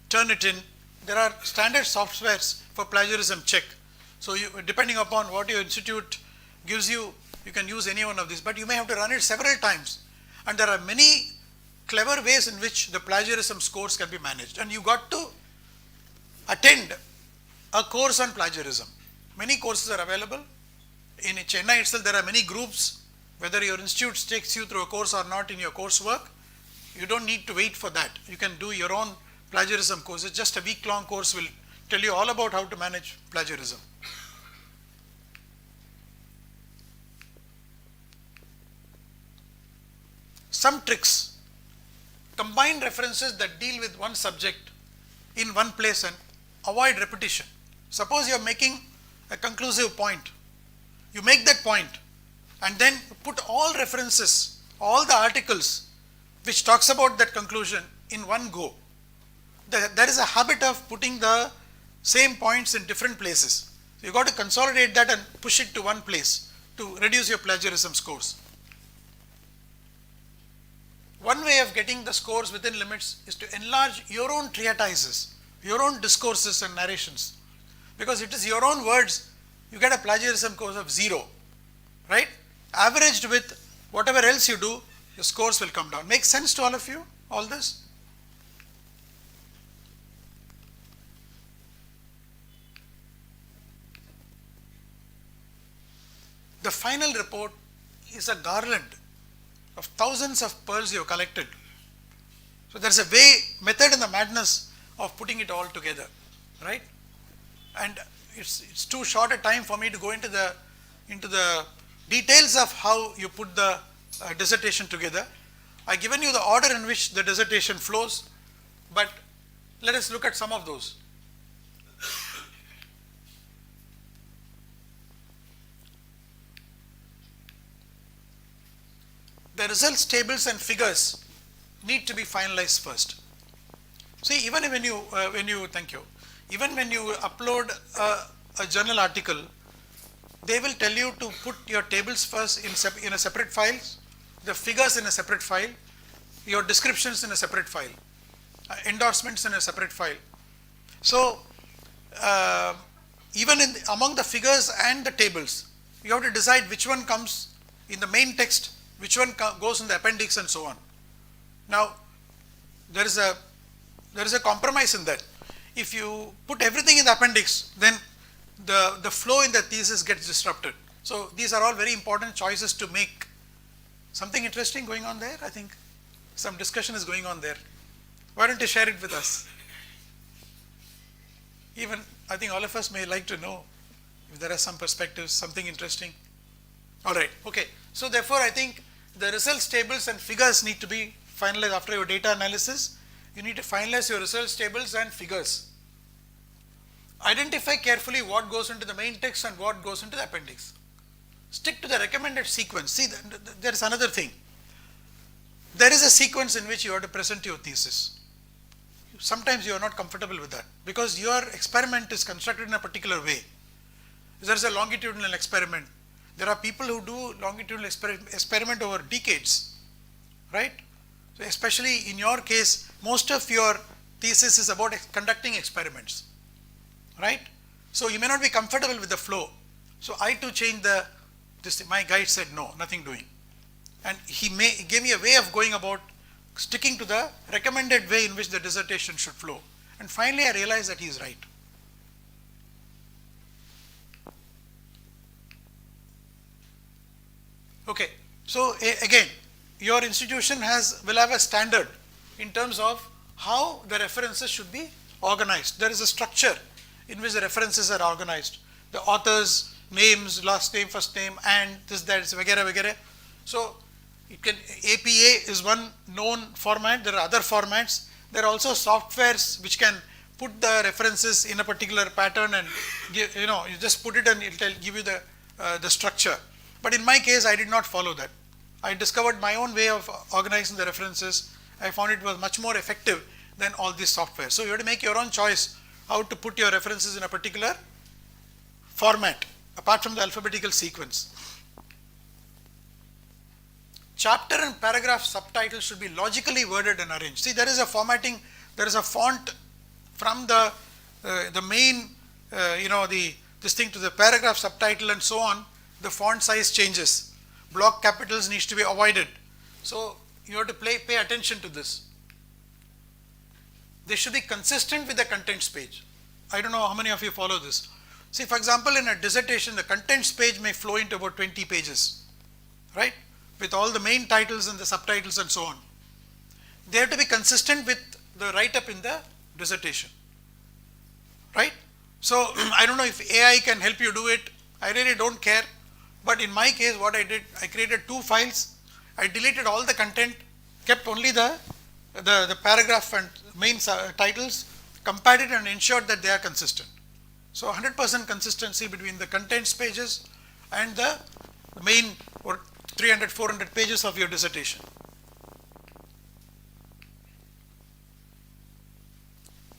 Turnitin. There are standard softwares for plagiarism check. So depending upon what your institute gives you, you can use any one of these, but you may have to run it several times. And there are many clever ways in which the plagiarism scores can be managed. And you got to attend a course on plagiarism. Many courses are available. In Chennai itself, there are many groups. Whether your institute takes you through a course or not in your coursework, you don't need to wait for that. You can do your own plagiarism courses. Just a week-long course will tell you all about how to manage plagiarism. Some tricks. Combine references that deal with one subject in one place and avoid repetition. Suppose you are making a conclusive point. You make that point and then put all references, all the articles which talks about that conclusion in one go. There is a habit of putting the same points in different places. So you got to consolidate that and push it to one place to reduce your plagiarism scores. One way of getting the scores within limits is to enlarge your own treatises, your own discourses and narrations. Because it is your own words, you get a plagiarism score of 0, right? Averaged with whatever else you do, your scores will come down. Makes sense to all of you, all this? The final report is a garland of thousands of pearls you have collected. So there is a method in the madness of putting it all together, right? And it's too short a time for me to go into the details of how you put the dissertation together. I've given you the order in which the dissertation flows, but let us look at some of those. The results tables and figures need to be finalized first. See, even when you upload a journal article, they will tell you to put your tables first in a separate file, the figures in a separate file, your descriptions in a separate file, endorsements in a separate file. So even among the figures and the tables, you have to decide which one comes in the main text, which one goes in the appendix, and so on. Now, there is a compromise in that. If you put everything in the appendix, then the flow in the thesis gets disrupted. So these are all very important choices to make. Something interesting going on there? I think some discussion is going on there. Why don't you share it with us? Even I think all of us may like to know if there are some perspectives, something interesting. All right, okay. So therefore, I think the results tables and figures need to be finalized after your data analysis. You need to finalize your results tables and figures. Identify carefully what goes into the main text and what goes into the appendix. Stick to the recommended sequence. See, there is another thing. There is a sequence in which you have to present your thesis. Sometimes you are not comfortable with that because your experiment is constructed in a particular way. There is a longitudinal experiment. There are people who do longitudinal experiment over decades, right? So especially in your case, most of your thesis is about conducting experiments, right? So you may not be comfortable with the flow. So I too changed my guide said no, nothing doing. And he gave me a way of going about sticking to the recommended way in which the dissertation should flow. And finally I realized that he is right. Okay, so again, your institution will have a standard in terms of how the references should be organized. There is a structure in which the references are organized. The authors, names, last name, first name, and this, that, vagara, vagara. So it can, APA is one known format. There are other formats. There are also softwares which can put the references in a particular pattern and give, you just put it and it will give you the structure. But in my case, I did not follow that. I discovered my own way of organizing the references. I found it was much more effective than all this software. So you have to make your own choice how to put your references in a particular format apart from the alphabetical sequence. Chapter and paragraph subtitles should be logically worded and arranged. See, there is a formatting, there is a font from the main, this thing to the paragraph subtitle and so on. The font size changes. Block capitals needs to be avoided. So you have to pay attention to this. They should be consistent with the contents page. I don't know how many of you follow this. See, for example, in a dissertation, the contents page may flow into about 20 pages, right? With all the main titles and the subtitles and so on. They have to be consistent with the write-up in the dissertation, right? So I don't know if AI can help you do it. I really don't care. But in my case, what I did, I created 2 files. I deleted all the content, kept only the paragraph and main titles, compared it and ensured that they are consistent. So 100% consistency between the contents pages and the main or 300, 400 pages of your dissertation.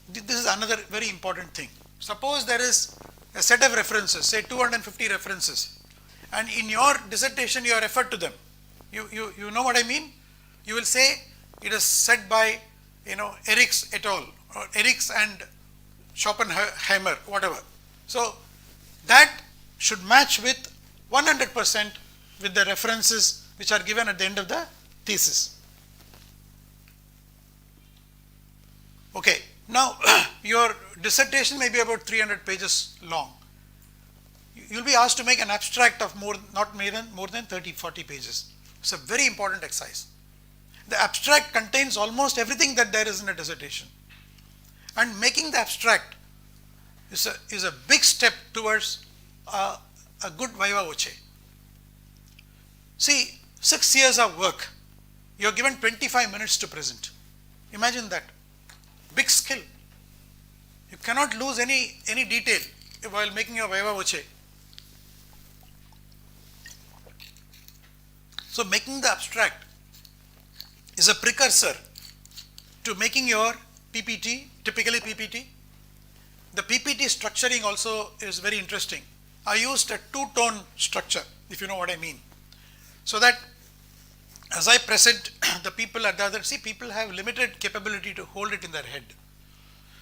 This is another very important thing. Suppose there is a set of references, say 250 references, and in your dissertation you have referred to them. You know what I mean? You will say it is said by Eriks et al. Or Eriks and Schopenhauer, whatever. So that should match with 100% with the references which are given at the end of the thesis. Okay, now your dissertation may be about 300 pages long. You will be asked to make an abstract of more than 30-40 pages. It's a very important exercise. The abstract contains almost everything that there is in a dissertation. And making the abstract is a big step towards a good viva voce. See, 6 years of work, you are given 25 minutes to present. Imagine that. Big skill. You cannot lose any detail while making your viva voce. So making the abstract is a precursor to making your PPT, typically PPT. The PPT structuring also is very interesting. I used a 2-tone structure, if you know what I mean. So that as I present, the people at the other, see, people have limited capability to hold it in their head.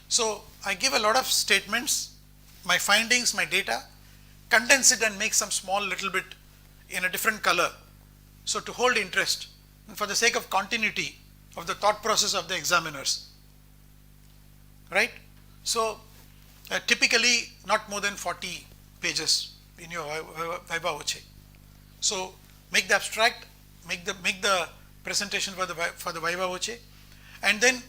So I give a lot of statements, my findings, my data, condense it and make some small little bit in a different color. So to hold interest and for the sake of continuity of the thought process of the examiners, right? So typically not more than 40 pages in your viva voce. So make the abstract, make the presentation for the viva voce, and then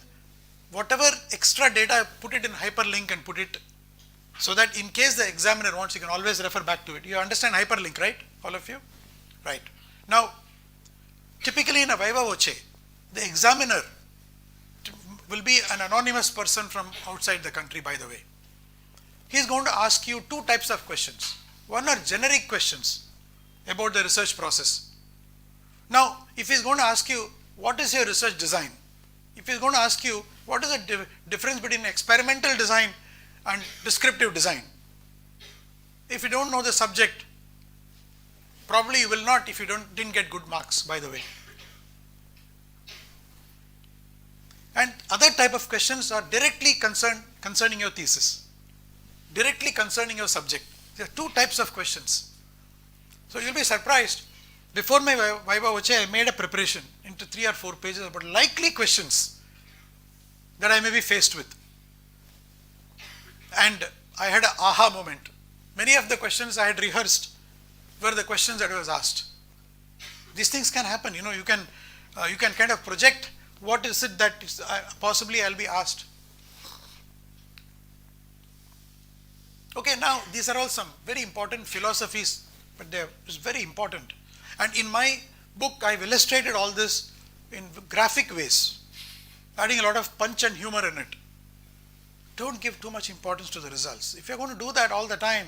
whatever extra data, put it in hyperlink and put it so that in case the examiner wants, you can always refer back to it. You understand hyperlink, right? All of you? Right. Now, typically in a viva voce, the examiner will be an anonymous person from outside the country, by the way. He is going to ask you 2 types of questions. One are generic questions about the research process. Now, if he is going to ask you, what is your research design? If he is going to ask you, what is the difference between experimental design and descriptive design? If you don't know the subject, probably you will not if you didn't get good marks, by the way. And other type of questions are directly concerning your thesis, directly concerning your subject. There are 2 types of questions. So you'll be surprised. Before my viva voce, I made a preparation into 3 or 4 pages about likely questions that I may be faced with. And I had an aha moment. Many of the questions I had rehearsed were the questions that I was asked. These things can happen. You can kind of project what is it that is, possibly I'll be asked. Okay, now these are all some very important philosophies, but they are very important. And in my book, I've illustrated all this in graphic ways, adding a lot of punch and humor in it. Don't give too much importance to the results. If you're going to do that all the time,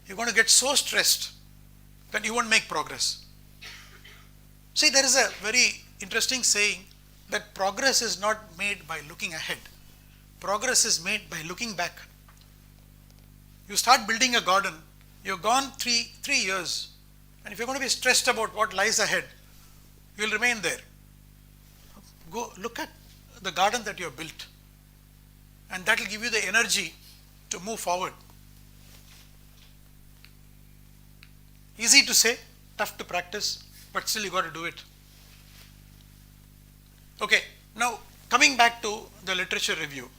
you're going to get so stressed that you won't make progress. See, there is a very interesting saying that progress is not made by looking ahead. Progress is made by looking back. You start building a garden, you've gone three years, and if you're going to be stressed about what lies ahead, you'll remain there. Go look at the garden that you have built, and that will give you the energy to move forward. Easy to say, tough to practice, but still you got to do it. Okay, now coming back to the literature review.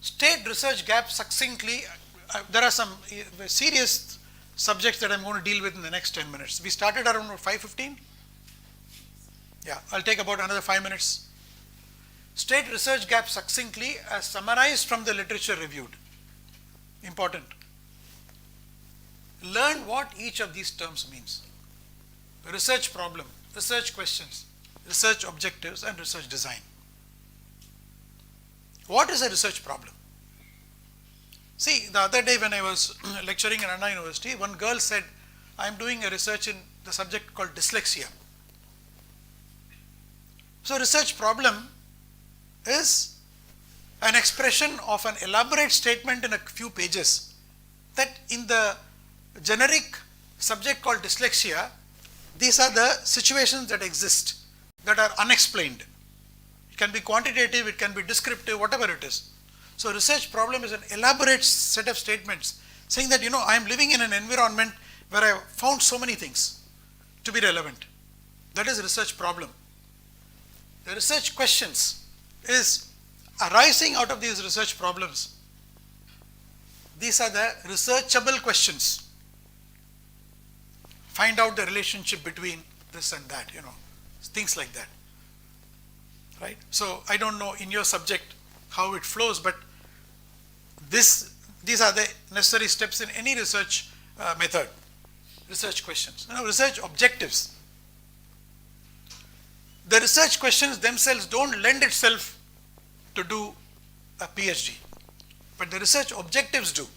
State research gaps succinctly. There are some serious subjects that I'm going to deal with in the next 10 minutes. We started around 5:15. Yeah, I'll take about another 5 minutes. State research gaps succinctly as summarized from the literature reviewed. Important. Learn what each of these terms means. Research problem, research questions, research objectives, and research design. What is a research problem? See, the other day when I was lecturing in Anna University, one girl said, I am doing a research in the subject called dyslexia. So, research problem is an expression of an elaborate statement in a few pages that in the generic subject called dyslexia, these are the situations that exist that are unexplained. It can be quantitative, it can be descriptive, whatever it is. So, research problem is an elaborate set of statements saying that, I am living in an environment where I have found so many things to be relevant. That is research problem. The research questions is arising out of these research problems. These are the researchable questions. Find out the relationship between this and that, things like that. Right? So, I don't know in your subject how it flows, but these are the necessary steps in any research method. Research questions. Research objectives. The research questions themselves don't lend itself to do a PhD, but the research objectives do,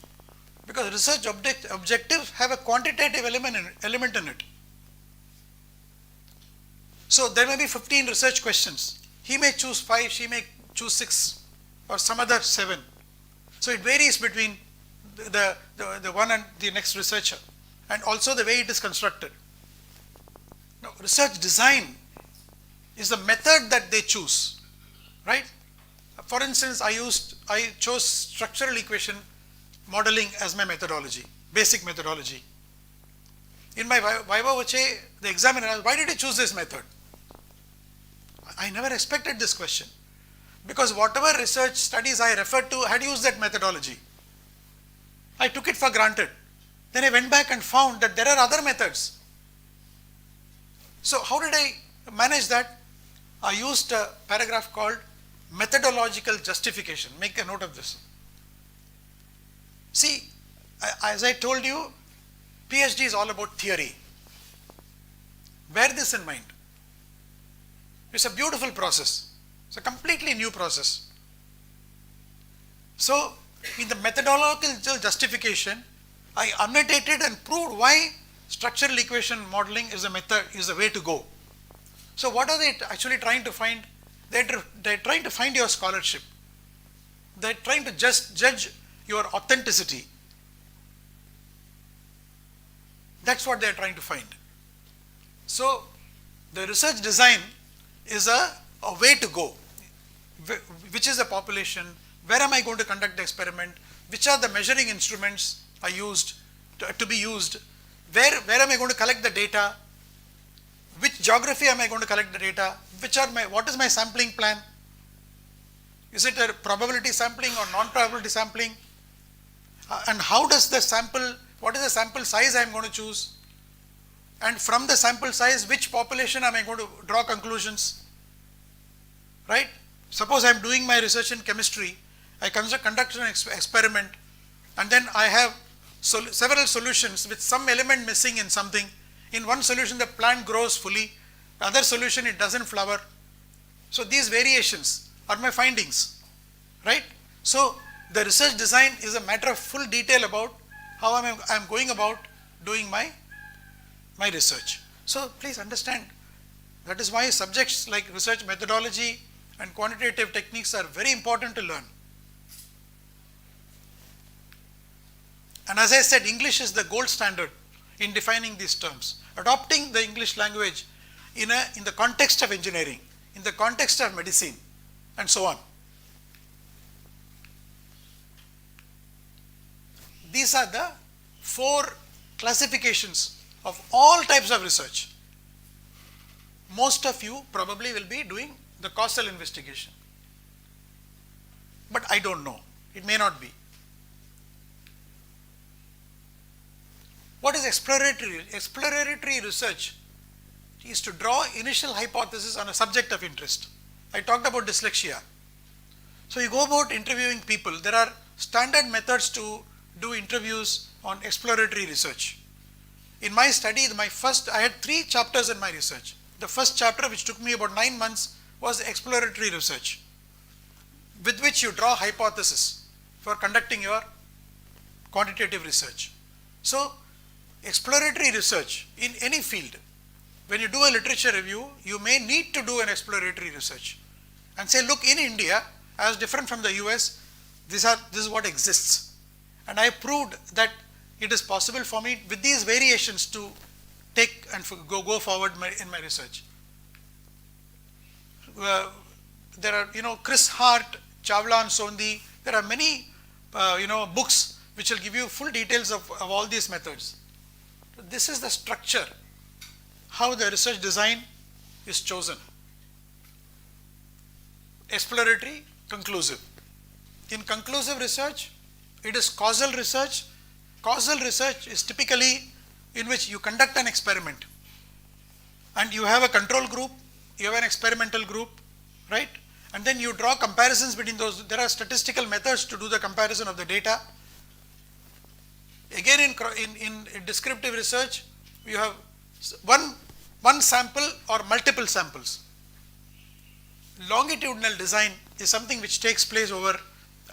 because research objectives have a quantitative element in it. So, there may be 15 research questions. He may choose 5, she may choose 6 or some other 7. So, it varies between the one and the next researcher, and also the way it is constructed. Now, research design is the method that they choose, right? For instance, I chose structural equation modeling as my methodology, basic methodology. In my viva voce, the examiner asked, why did you choose this method? I never expected this question, because whatever research studies I referred to had used that methodology. I took it for granted. Then I went back and found that there are other methods. So, how did I manage that? I used a paragraph called methodological justification. Make a note of this. See, as I told you, PhD is all about theory. Bear this in mind. It's a beautiful process. It's a completely new process. So, in the methodological justification, I annotated and proved why structural equation modeling is a way to go. So, what are they actually trying to find? They're trying to find your scholarship. They're trying to just judge your authenticity. That's what they're trying to find. So, the research design is a way to go. Which is the population? Where am I going to conduct the experiment? Which are the measuring instruments are used to be used? Where am I going to collect the data? Which geography am I going to collect the data? What is my sampling plan? Is it a probability sampling or non-probability sampling? And how does the sample, what is the sample size I am going to choose? and from the sample size, which population am I going to draw conclusions, right? Suppose I am doing my research in chemistry, I conduct an experiment, and then I have several solutions with some element missing in something. In one solution the plant grows fully, other solution it doesn't flower. So these variations are my findings, right? So the research design is a matter of full detail about how I am going about doing my research. So please understand, that is why subjects like research methodology and quantitative techniques are very important to learn. And as I said, English is the gold standard in defining these terms. Adopting the English language in the context of engineering, in the context of medicine, and so on. These are the 4 classifications of all types of research. Most of you probably will be doing the causal investigation, but I don't know, it may not be. What is exploratory? Exploratory research is to draw initial hypothesis on a subject of interest. I talked about dyslexia. So you go about interviewing people. There are standard methods to do interviews on exploratory research. In my study, I had 3 chapters in my research. The first chapter, which took me about 9 months, was exploratory research, with which you draw hypothesis for conducting your quantitative research. So exploratory research in any field, when you do a literature review, you may need to do an exploratory research and say, look, in India, as different from the US, this is what exists. And I proved that it is possible for me with these variations to take and go forward in my research. There are, Chris Hart, Chawla and Sondhi, there are many, books which will give you full details of all these methods. This is the structure, how the research design is chosen. Exploratory, conclusive. In conclusive research, it is causal research. Causal research is typically in which you conduct an experiment and you have a control group, you have an experimental group, right? And then you draw comparisons between those. There are statistical methods to do the comparison of the data. Again, in descriptive research, you have one sample or multiple samples. Longitudinal design is something which takes place over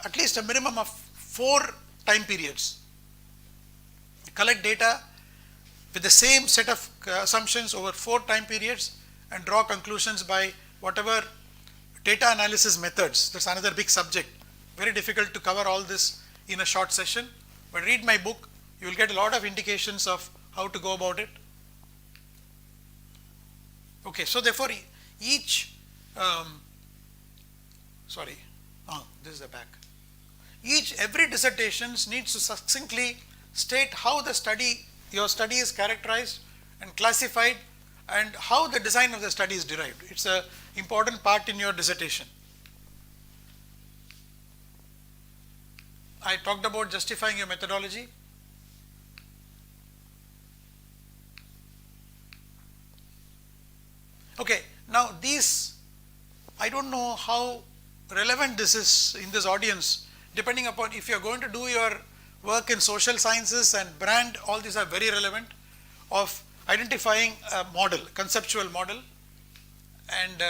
at least a minimum of 4 time periods. You collect data with the same set of assumptions over 4 time periods and draw conclusions by whatever data analysis methods. That's another big subject. Very difficult to cover all this in a short session, but read my book, you will get a lot of indications of how to go about it. Okay, so therefore each, this is the back. Every dissertation needs to succinctly state how your study is characterized and classified and how the design of the study is derived. It's an important part in your dissertation. I talked about justifying your methodology. Okay, now these, I don't know how relevant this is in this audience, depending upon if you are going to do your work in social sciences and brand, all these are very relevant, of identifying a model, conceptual model. And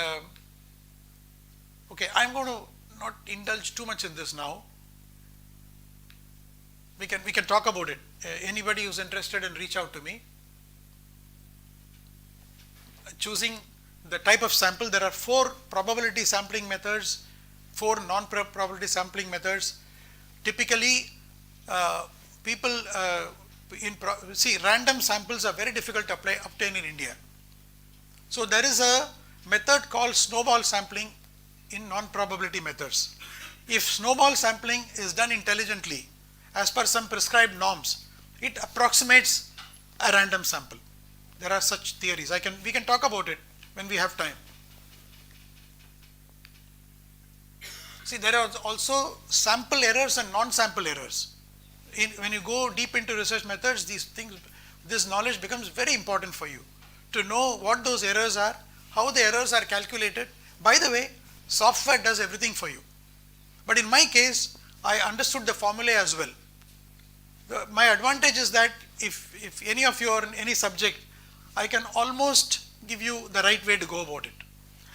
okay, I'm going to not indulge too much in this now. We can talk about it. Anybody who's interested and reach out to me. Choosing the type of sample, there are 4 probability sampling methods, 4 non-probability sampling methods. Typically, people random samples are very difficult to obtain in India. So there is a method called snowball sampling in non-probability methods. If snowball sampling is done intelligently, as per some prescribed norms, it approximates a random sample. There are such theories. We can talk about it when we have time. See, there are also sample errors and non-sample errors. When you go deep into research methods, these things, this knowledge becomes very important for you to know what those errors are, how the errors are calculated. By the way, software does everything for you. But in my case, I understood the formulae as well. My advantage is that if any of you are in any subject, I can almost give you the right way to go about it.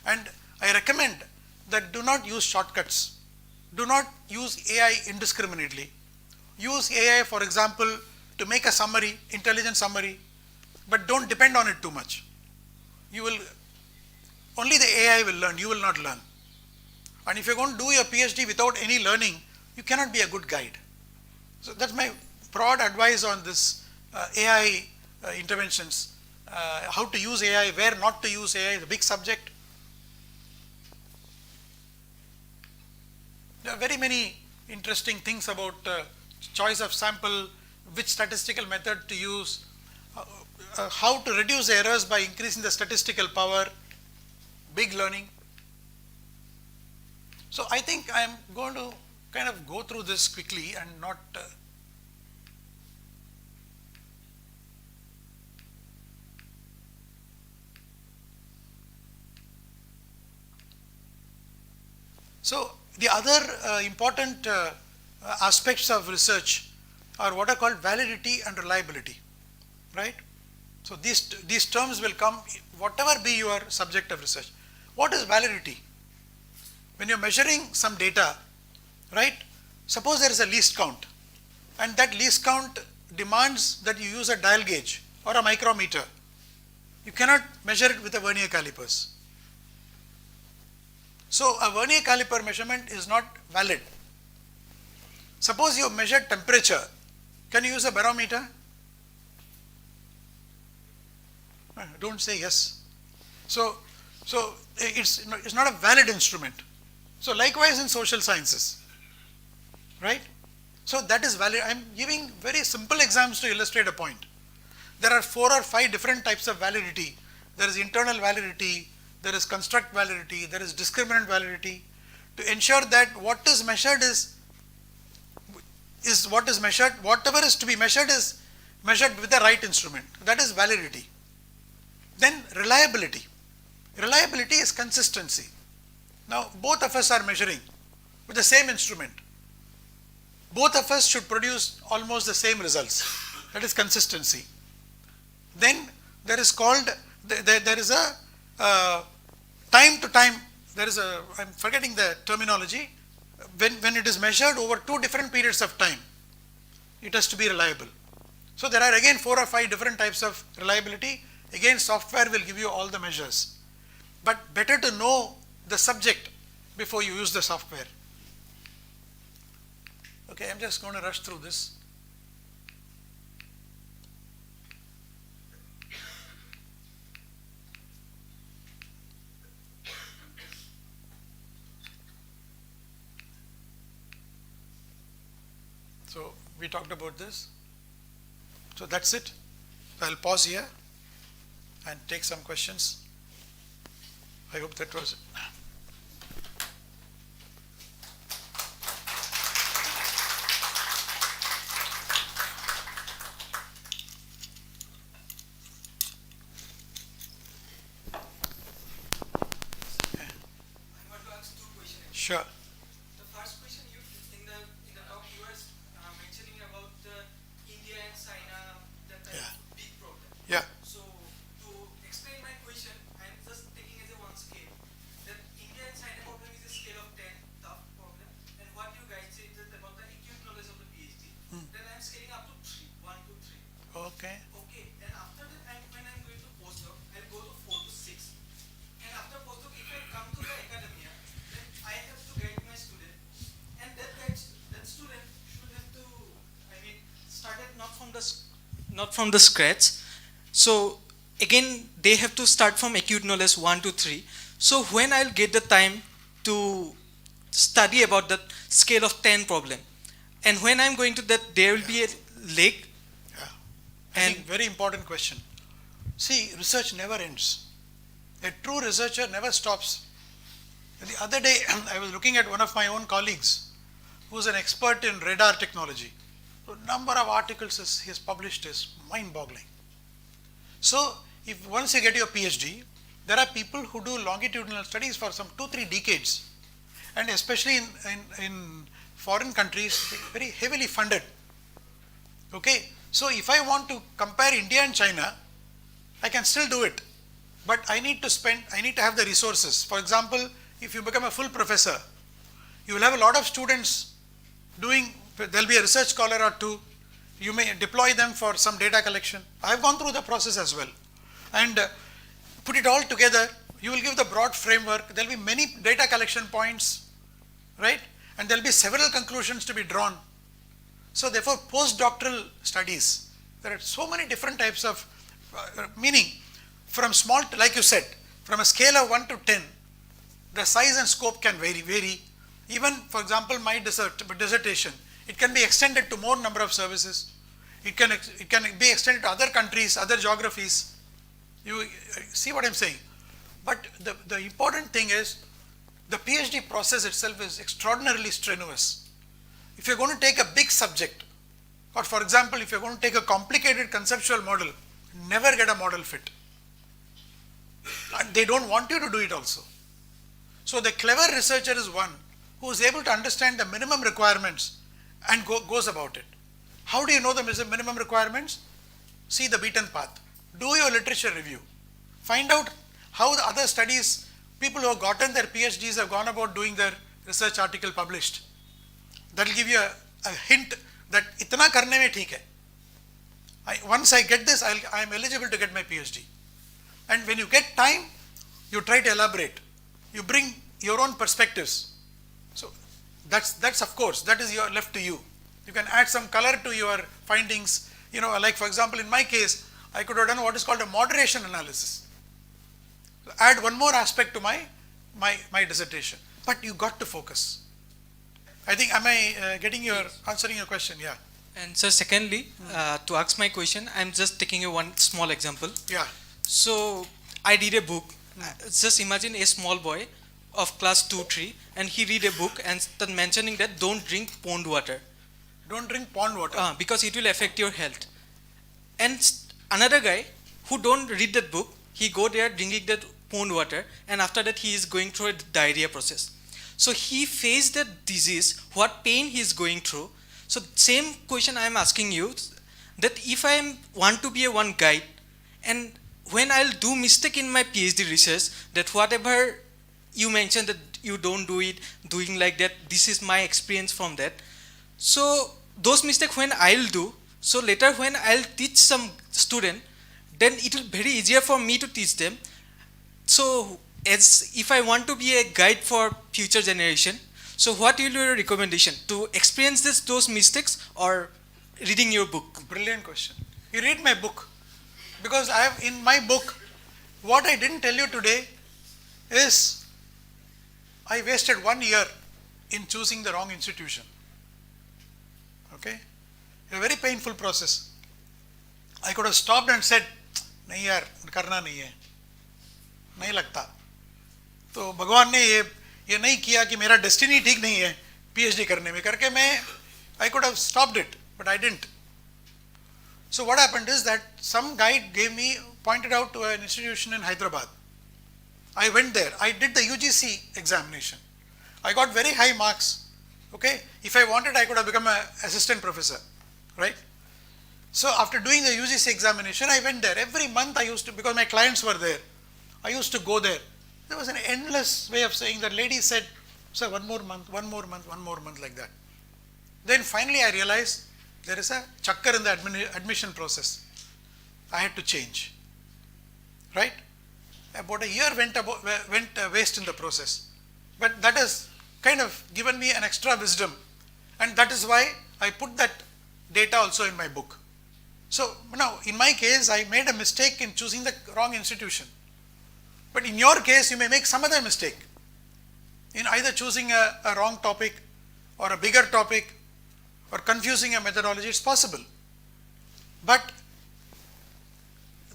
And I recommend that do not use shortcuts. Do not use AI indiscriminately. Use AI, for example, to make a summary, intelligent summary, but don't depend on it too much. Only the AI will learn, you will not learn. And if you're going to do your PhD without any learning, you cannot be a good guide. So that's my broad advice on this AI interventions. How to use AI, where not to use AI, the big subject. There are very many interesting things about choice of sample, which statistical method to use, how to reduce errors by increasing the statistical power, big learning. So I think I am going to kind of go through this quickly and not So the other important aspects of research are what are called validity and reliability, right? So these terms will come whatever be your subject of research. What is validity? When you're measuring some data, right? Suppose there is a least count, and that least count demands that you use a dial gauge or a micrometer. You cannot measure it with a vernier calipers. So a vernier caliper measurement is not valid. Suppose you measure temperature, can you use a barometer? Don't say yes. So it's not a valid instrument. So likewise in social sciences, right? So that is valid. I am giving very simple examples to illustrate a point. There are 4 or 5 different types of validity. There is internal validity, there is construct validity, there is discriminant validity, to ensure that what is measured is what is measured, whatever is to be measured is measured with the right instrument. That is validity. Then reliability. Reliability is consistency. Now both of us are measuring with the same instrument. Both of us should produce almost the same results. That is consistency. Then there is called, there is a time to time, there is a, I'm forgetting the terminology, when it is measured over 2 different periods of time, it has to be reliable. So there are again 4 or 5 different types of reliability. Again, software will give you all the measures. But better to know the subject before you use the software. Okay, I'm just going to rush through this. So we talked about this. So that's it. I'll pause here and take some questions. I hope that was it. Sure. The first question, you in the talk you were mentioning about India and China, that big problem. Yeah. So to explain my question, I am just taking as a one scale that India and China problem is a scale of 10, tough problem, and what you guys said is about the acute knowledge of the PhD. Then I am scaling up to 3, 1 to 3. Okay. Okay, and after that, when I am going to postdoc, I will go to 4 to 6. And after postdoc, if I come to the academia, then I have to guide my student, and that student should have to, I mean, started not from the scratch. So again, they have to start from acute knowledge 1 to 3. So when I'll get the time to study about that scale of 10 problem, and when I'm going to that, there will be a leg. Yeah. And Very important question. See, research never ends. A true researcher never stops. The other day, I was looking at one of my own colleagues who's an expert in radar technology. The number of articles he has published is mind-boggling. So if once you get your PhD, there are people who do longitudinal studies for some 2-3 decades, and especially in foreign countries, very heavily funded. Okay, so if I want to compare India and China, I can still do it, but I need to have the resources. For example, if you become a full professor, you will have a lot of students doing, there will be a research scholar or two, you may deploy them for some data collection. I have gone through the process as well, and put it all together, you will give the broad framework, there will be many data collection points, right, and there will be several conclusions to be drawn. So therefore, postdoctoral studies, there are so many different types of meaning, from small, like you said, from a scale of 1 to 10, the size and scope can vary. Even, for example, my dissertation, it can be extended to more number of services. It can be extended to other countries, other geographies. You see what I'm saying? But the important thing is, the PhD process itself is extraordinarily strenuous. If you're going to take a big subject, or for example, if you're going to take a complicated conceptual model, never get a model fit. And they don't want you to do it also. So the clever researcher is one who is able to understand the minimum requirements and goes about it. How do you know the minimum requirements? See the beaten path. Do your literature review. Find out how the other studies, people who have gotten their PhDs have gone about doing their research article published. That will give you a hint that itna karne mein theek hai. Once I get this, I am eligible to get my PhD. And when you get time, you try to elaborate. You bring your own perspectives. So that's of course, that is left to you. You can add some color to your findings. You know, like for example, in my case, I could have done what is called a moderation analysis. So add one more aspect to my dissertation. But you got to focus. I think, am I answering your question? Yeah. And so secondly, to ask my question, I'm just taking one small example. Yeah. So I read a book. Just imagine a small boy of class 2-3, and he read a book and start mentioning that don't drink pond water. Don't drink pond water. Because it will affect your health. And another guy who don't read that book, he go there drinking that pond water, and after that he is going through a diarrhea process. So he faced that disease, what pain he is going through. So same question I am asking you, that if I want to be a one guide, and when I'll do mistake in my PhD research, that whatever you mentioned that you don't do it, doing like that, this is my experience from that. So those mistakes when I'll do, so later when I'll teach some student, then it will be very easier for me to teach them. So as if I want to be a guide for future generation, so what will your recommendation? To experience those mistakes or reading your book? Brilliant question. You read my book, because I have in my book, what I didn't tell you today is I wasted 1 year in choosing the wrong institution. Okay, a very painful process. I could have stopped and said, "नहीं यार, करना नहीं है, नहीं लगता." तो भगवान ने ये नहीं किया कि मेरा डेस्टिनी ठीक नहीं है PhD करने में करके मैं I could have stopped it, but I didn't. So what happened is that some guide pointed out to an institution in Hyderabad. I went there. I did the UGC examination. I got very high marks. Okay, if I wanted, I could have become an assistant professor, right? So after doing the UGC examination, I went there. Every month I used to, because my clients were there, I used to go there. There was an endless way of saying that. Lady said, "Sir, one more month, like that." Then finally I realized there is a chakkar in the admission process. I had to change, right? About a year went waste in the process. But that has kind of given me an extra wisdom, and that is why I put that data also in my book. So now in my case, I made a mistake in choosing the wrong institution, but in your case you may make some other mistake in either choosing a wrong topic or a bigger topic or confusing a methodology. It's possible, but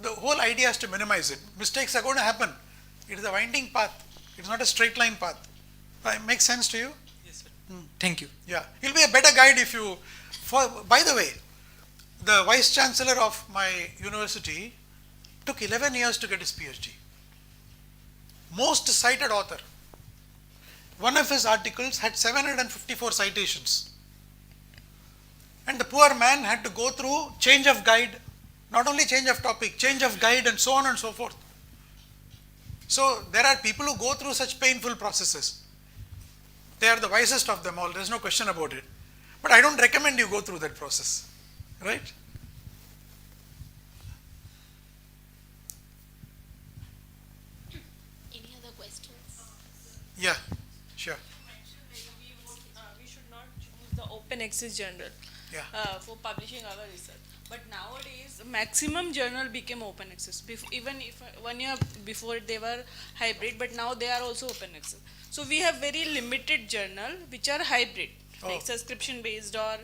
the whole idea is to minimize it. Mistakes are going to happen. It is a winding path. It's not a straight line path. Makes sense to you? Yes, sir. Thank you. Yeah. You'll be a better guide if you, by the way, the Vice Chancellor of my university took 11 years to get his PhD. Most cited author. One of his articles had 754 citations. And the poor man had to go through change of guide, not only change of topic, change of guide and so on and so forth. So there are people who go through such painful processes. They are the wisest of them all, there is no question about it. But I don't recommend you go through that process, right? Any other questions? Yeah, sure. We should not choose the open access journal Yeah. for publishing our research. But nowadays, maximum journal became open access. Even if 1 year before they were hybrid, but now they are also open access. So we have very limited journal which are hybrid, like Oh. subscription based or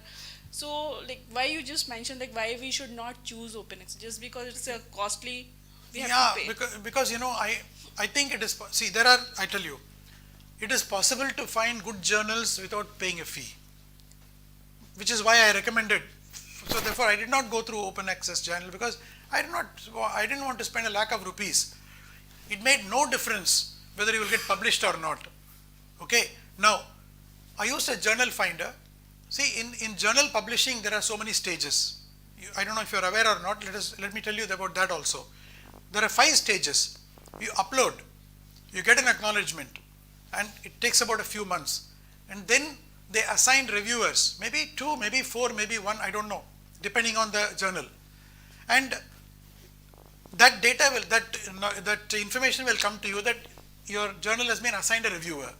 so. Like why you just mentioned like why we should not choose open access just because it's a costly. We have Yeah, to pay. because I think it is, see there are, I tell you, it is possible to find good journals without paying a fee, which is why I recommended. So therefore I did not go through open access journal because I didn't want to spend a lakh of rupees. It made no difference whether you will get published or not. Okay, now I used a journal finder. See, in journal publishing there are so many stages. I don't know if you are aware or not. Let me tell you about that also. There are 5 stages. You upload, you get an acknowledgement, and it takes about a few months, and then they assign reviewers, maybe 2, maybe 4, maybe 1, I don't know, depending on the journal. And that data will, that information will come to you that your journal has been assigned a reviewer.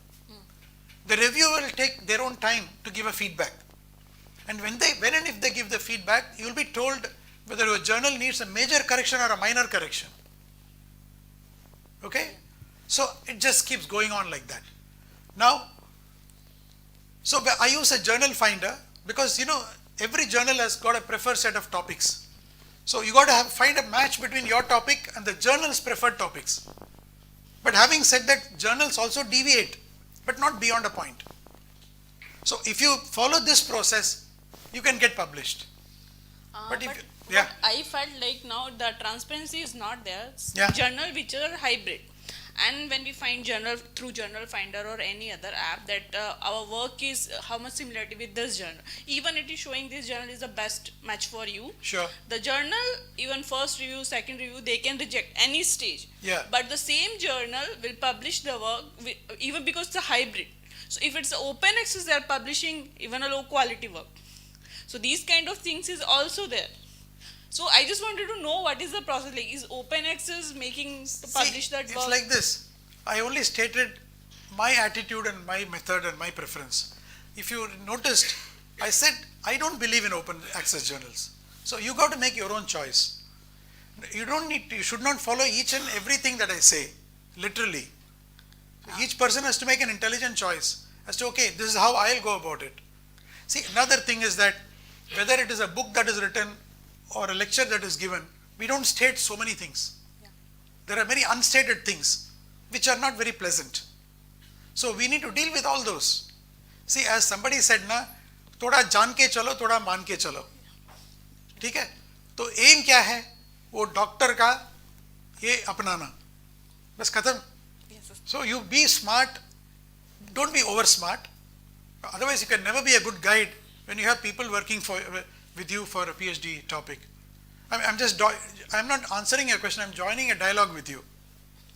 The reviewer will take their own time to give a feedback. And when and if they give the feedback, you will be told whether your journal needs a major correction or a minor correction. Okay? So it just keeps going on like that. Now, so I use a journal finder because every journal has got a preferred set of topics. So you got to find a match between your topic and the journal's preferred topics. But having said that, journals also deviate, but not beyond a point. So if you follow this process, you can get published. But if yeah. What I felt like now the transparency is not there. Yeah. Journal which are hybrid. And when we find journal through Journal Finder or any other app that our work is how much similarity with this journal. Even it is showing this journal is the best match for you. Sure. The journal, even first review, second review, they can reject any stage. Yeah. But the same journal will publish the work even because it's a hybrid. So if it's open access, they are publishing even a low quality work. So these kind of things is also there. So I just wanted to know what is the process like. Is open access making to publish that work? It's like this. I only stated my attitude and my method and my preference. If you noticed, I said I don't believe in open access journals. So you got to make your own choice. You should not follow each and everything that I say, literally. Each person has to make an intelligent choice as to, okay, this is how I'll go about it. See, another thing is that whether it is a book that is written or a lecture that is given, we don't state so many things. Yeah. There are many unstated things which are not very pleasant. So we need to deal with all those. See, as somebody said na, थोड़ा जान के चलो, थोड़ा मान के चलो. ठीक है? तो एम क्या है? वो डॉक्टर का ये अपनाना. बस खत्म. Yes, sir. So you be smart, don't be over smart. Otherwise you can never be a good guide when you have people working with you for a PhD topic. I'm not answering your question, I'm joining a dialogue with you.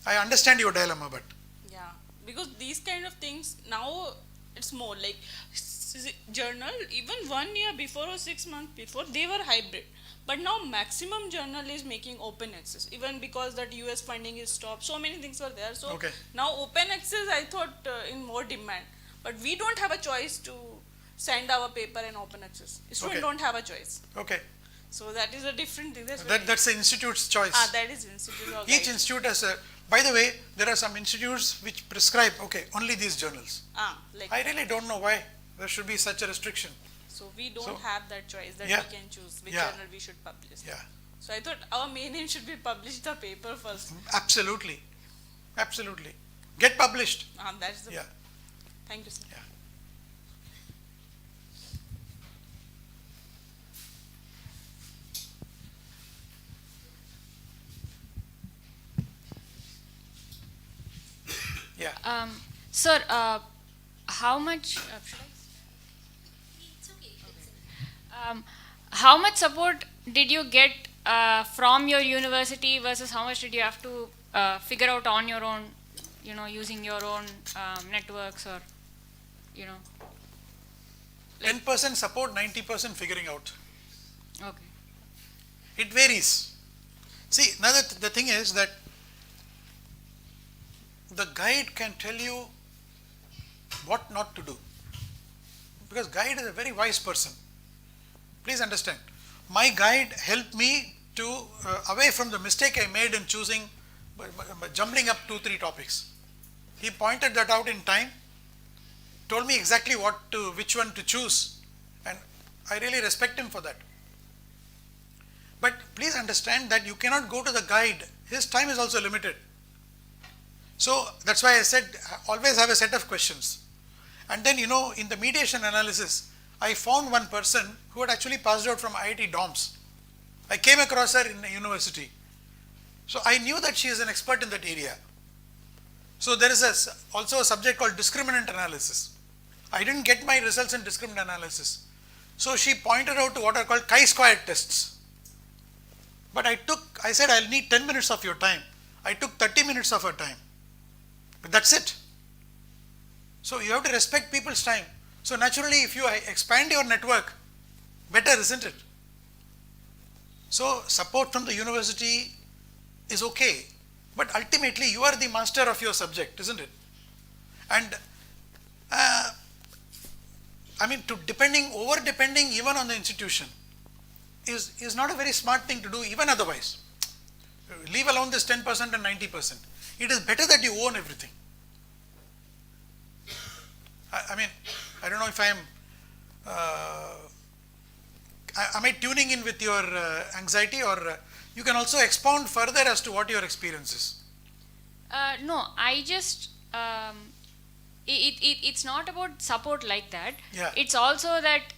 I understand your dilemma, but Yeah, because these kind of things now it's more like journal even 1 year before or 6 months before they were hybrid, but now maximum journal is making open access even because that US funding is stopped. So many things were there. So Okay. now open access I thought in more demand, but we don't have a choice to send our paper in open access. Students Okay. don't have a choice. okay. So that is a different thing. That's the institute's choice. That is institute. or Each guide. institute has a, by the way, there are some institutes which prescribe, okay, only these journals. Like I really don't know why there should be such a restriction. so we don't So- have that choice that Yeah. we can choose which Yeah. journal we should publish. Yeah, So I thought our main aim should be publish the paper first. absolutely. Absolutely. Get published. That's the. Yeah. Thank you, sir. Yeah. Yeah. Sir, how much? Should I? It's okay. How much support did you get from your university versus how much did you have to figure out on your own? You know, using your own networks or, you know. 10% support, 90% figuring out. Okay. It varies. See, now the thing is that the guide can tell you what not to do, because guide is a very wise person. Please understand, my guide helped me to away from the mistake I made in choosing by jumbling up 2-3 topics. He pointed that out in time, told me exactly which one to choose, and I really respect him for that. But please understand that you cannot go to the guide, his time is also limited. So that's why I said always have a set of questions. And then, in the mediation analysis, I found one person who had actually passed out from IIT dorms. I came across her in a university. So I knew that she is an expert in that area. So there is also a subject called discriminant analysis. I didn't get my results in discriminant analysis. So she pointed out to what are called chi-square tests. But I said, I'll need 10 minutes of your time. I took 30 minutes of her time. But that's it. So you have to respect people's time. So naturally, if you expand your network, better, isn't it? So support from the university is okay. But ultimately, you are the master of your subject, isn't it? And over-depending even on the institution is not a very smart thing to do, even otherwise. Leave alone this 10% and 90%. It is better that you own everything. I don't know if am I tuning in with your anxiety, or you can also expound further as to what your experience is. No, I just it's not about support like that. Yeah. It's also that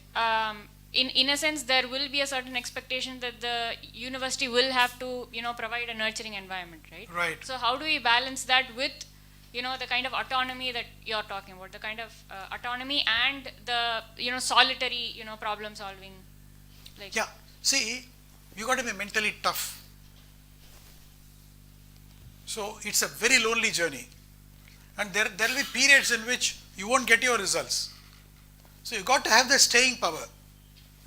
in a sense there will be a certain expectation that the university will have to provide a nurturing environment, right? Right. So how do we balance that with the kind of autonomy that you're talking about, the kind of autonomy and the solitary problem solving, like. Yeah. See, you got to be mentally tough. So it's a very lonely journey, and there will be periods in which you won't get your results. So you got to have the staying power.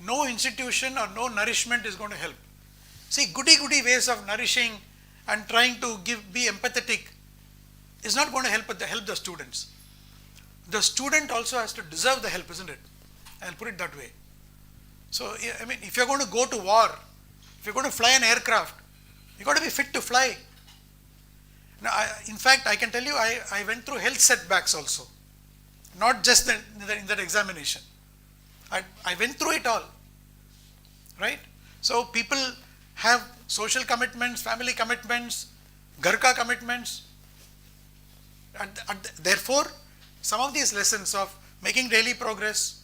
No institution or no nourishment is going to help. See, goody ways of nourishing and trying to be empathetic is not going to help the students. The student also has to deserve the help, isn't it? I'll put it that way. So, if you're going to go to war, if you're going to fly an aircraft, you got to be fit to fly. Now, in fact, I can tell you, I went through health setbacks also, not just in that examination. I went through it all, right? So people have social commitments, family commitments, Gharka commitments. Therefore, some of these lessons of making daily progress,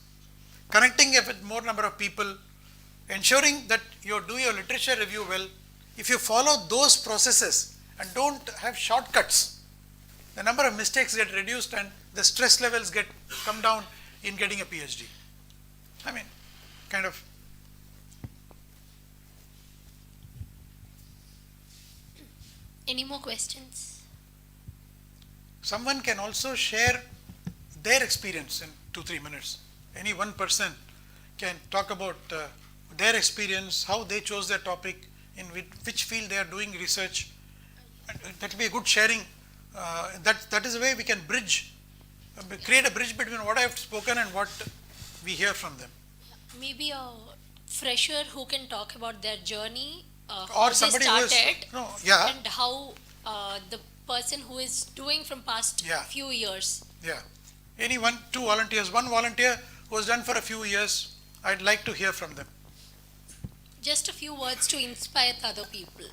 connecting with more number of people, ensuring that you do your literature review well, if you follow those processes and don't have shortcuts, the number of mistakes get reduced and the stress levels come down in getting a PhD. Kind of. Any more questions? Someone can also share their experience in 2-3 minutes. Any one person can talk about their experience, how they chose their topic, in which field they are doing research. And that will be a good sharing. That is a way we can create a bridge between what I have spoken and what we hear from them. Maybe a fresher who can talk about their journey, Or how they somebody who started, is, and how the person who is doing from past few years. Yeah. Anyone, 2 volunteers, 1 volunteer who has done for a few years, I'd like to hear from them. Just a few words to inspire other people.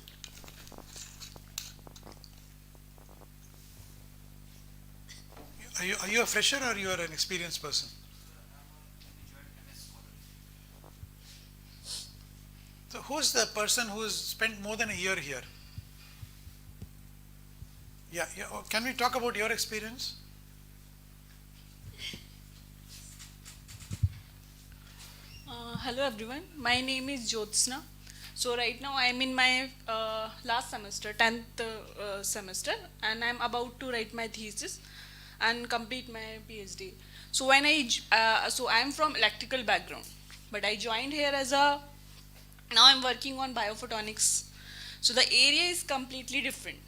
Are you a fresher or you are an experienced person? So who's the person who has spent more than a year here? Yeah, yeah. Oh, can we talk about your experience? Hello everyone, my name is Jyotsna. So right now I am in my last semester, 10th semester, and I am about to write my thesis and complete my PhD. So when so I am from electrical background, but I joined here as a, now I'm working on biophotonics. So the area is completely different,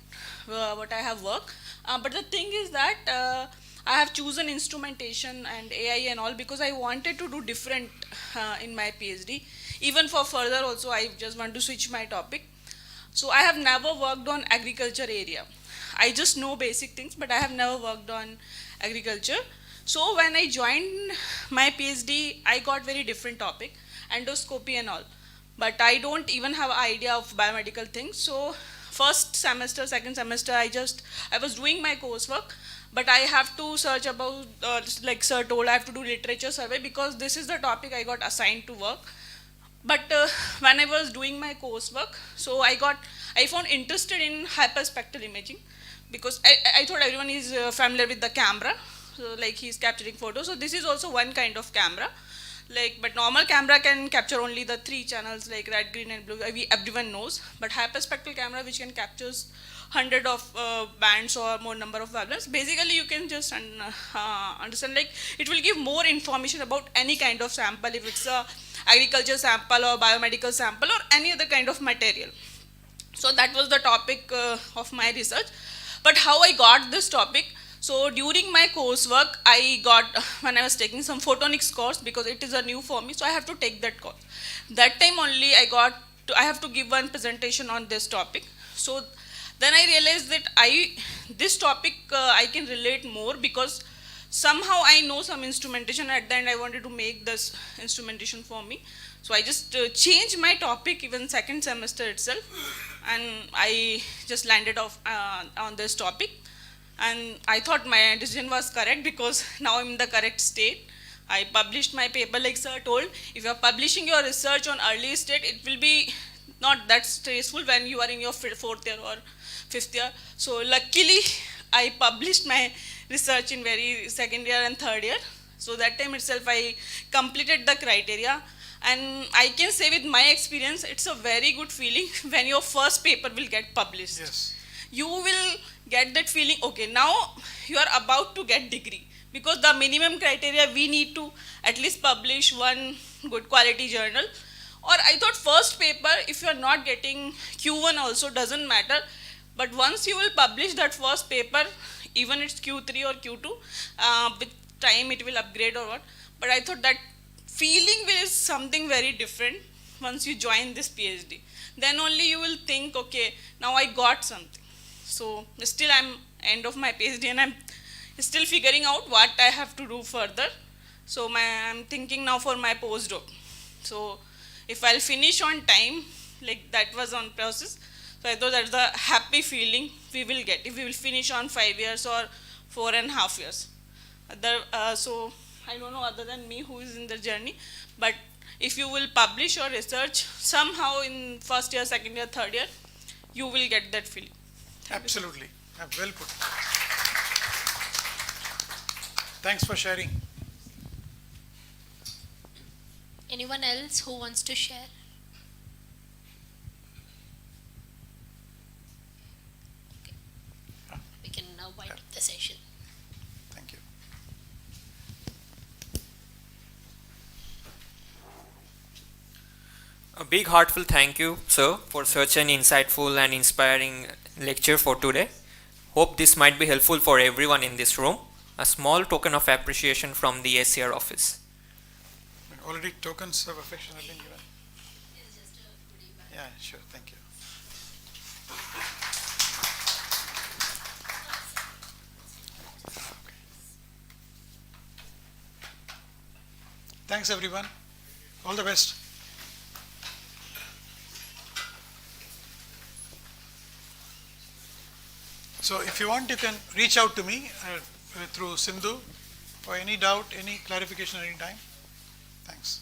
what I have worked. But the thing is that I have chosen instrumentation and AI and all because I wanted to do different in my PhD. Even for further also, I just want to switch my topic. So I have never worked on agriculture area. I just know basic things, but I have never worked on agriculture. So when I joined my PhD, I got very different topic, endoscopy and all. But I don't even have idea of biomedical things. So first semester, second semester, I was doing my coursework, but I have to search about, like sir told, I have to do literature survey because this is the topic I got assigned to work. But when I was doing my coursework, so I found interested in hyperspectral imaging because I thought everyone is familiar with the camera, so like he's capturing photos. So this is also one kind of camera. Like, but normal camera can capture only the 3 channels like red, green and blue, everyone knows. But hyperspectral camera which can captures hundred of bands or more number of wavelengths, basically you can just understand, like it will give more information about any kind of sample, if it's a agriculture sample or biomedical sample or any other kind of material. So that was the topic of my research. But how I got this topic, so during my coursework, I got, when I was taking some photonics course, because it is a new for me, so I have to take that course. That time only I have to give one presentation on this topic. So then I realized that this topic I can relate more because somehow I know some instrumentation. At the end, I wanted to make this instrumentation for me. So I just changed my topic even second semester itself, and I just landed off on this topic. And I thought my decision was correct because now I'm in the correct state. I published my paper like sir told. If you are publishing your research on early state, it will be not that stressful when you are in your 4th year or 5th year. So luckily, I published my research in very 2nd year and 3rd year. So that time itself, I completed the criteria. And I can say with my experience, it's a very good feeling when your first paper will get published. Yes. You will get that feeling, okay, now you are about to get degree, because the minimum criteria we need to at least publish one good quality journal. Or I thought first paper, if you are not getting Q1 also doesn't matter, but once you will publish that first paper, even it's Q3 or Q2, with time it will upgrade or what. But I thought that feeling is something very different once you join this PhD. Then only you will think, okay, now I got something. So still I'm end of my PhD and I'm still figuring out what I have to do further. So I'm thinking now for my postdoc. So if I'll finish on time, like that was on process. So I thought that's the happy feeling we will get if we will finish on 5 years or 4.5 years. So I don't know other than me who is in the journey, but if you will publish your research somehow in 1st year, 2nd year, 3rd year, you will get that feeling. Absolutely. Well put. Thanks for sharing. Anyone else who wants to share? Okay. We can now wind up the session. Thank you. A big heartfelt thank you, sir, for such an insightful and inspiring lecture for today. Hope this might be helpful for everyone in this room. A small token of appreciation from the ACR office. Already tokens of affection have been given. Yeah, sure. Thank you. Okay. Thanks, everyone. All the best. So if you want, you can reach out to me through Sindhu for any doubt, any clarification anytime. Thanks.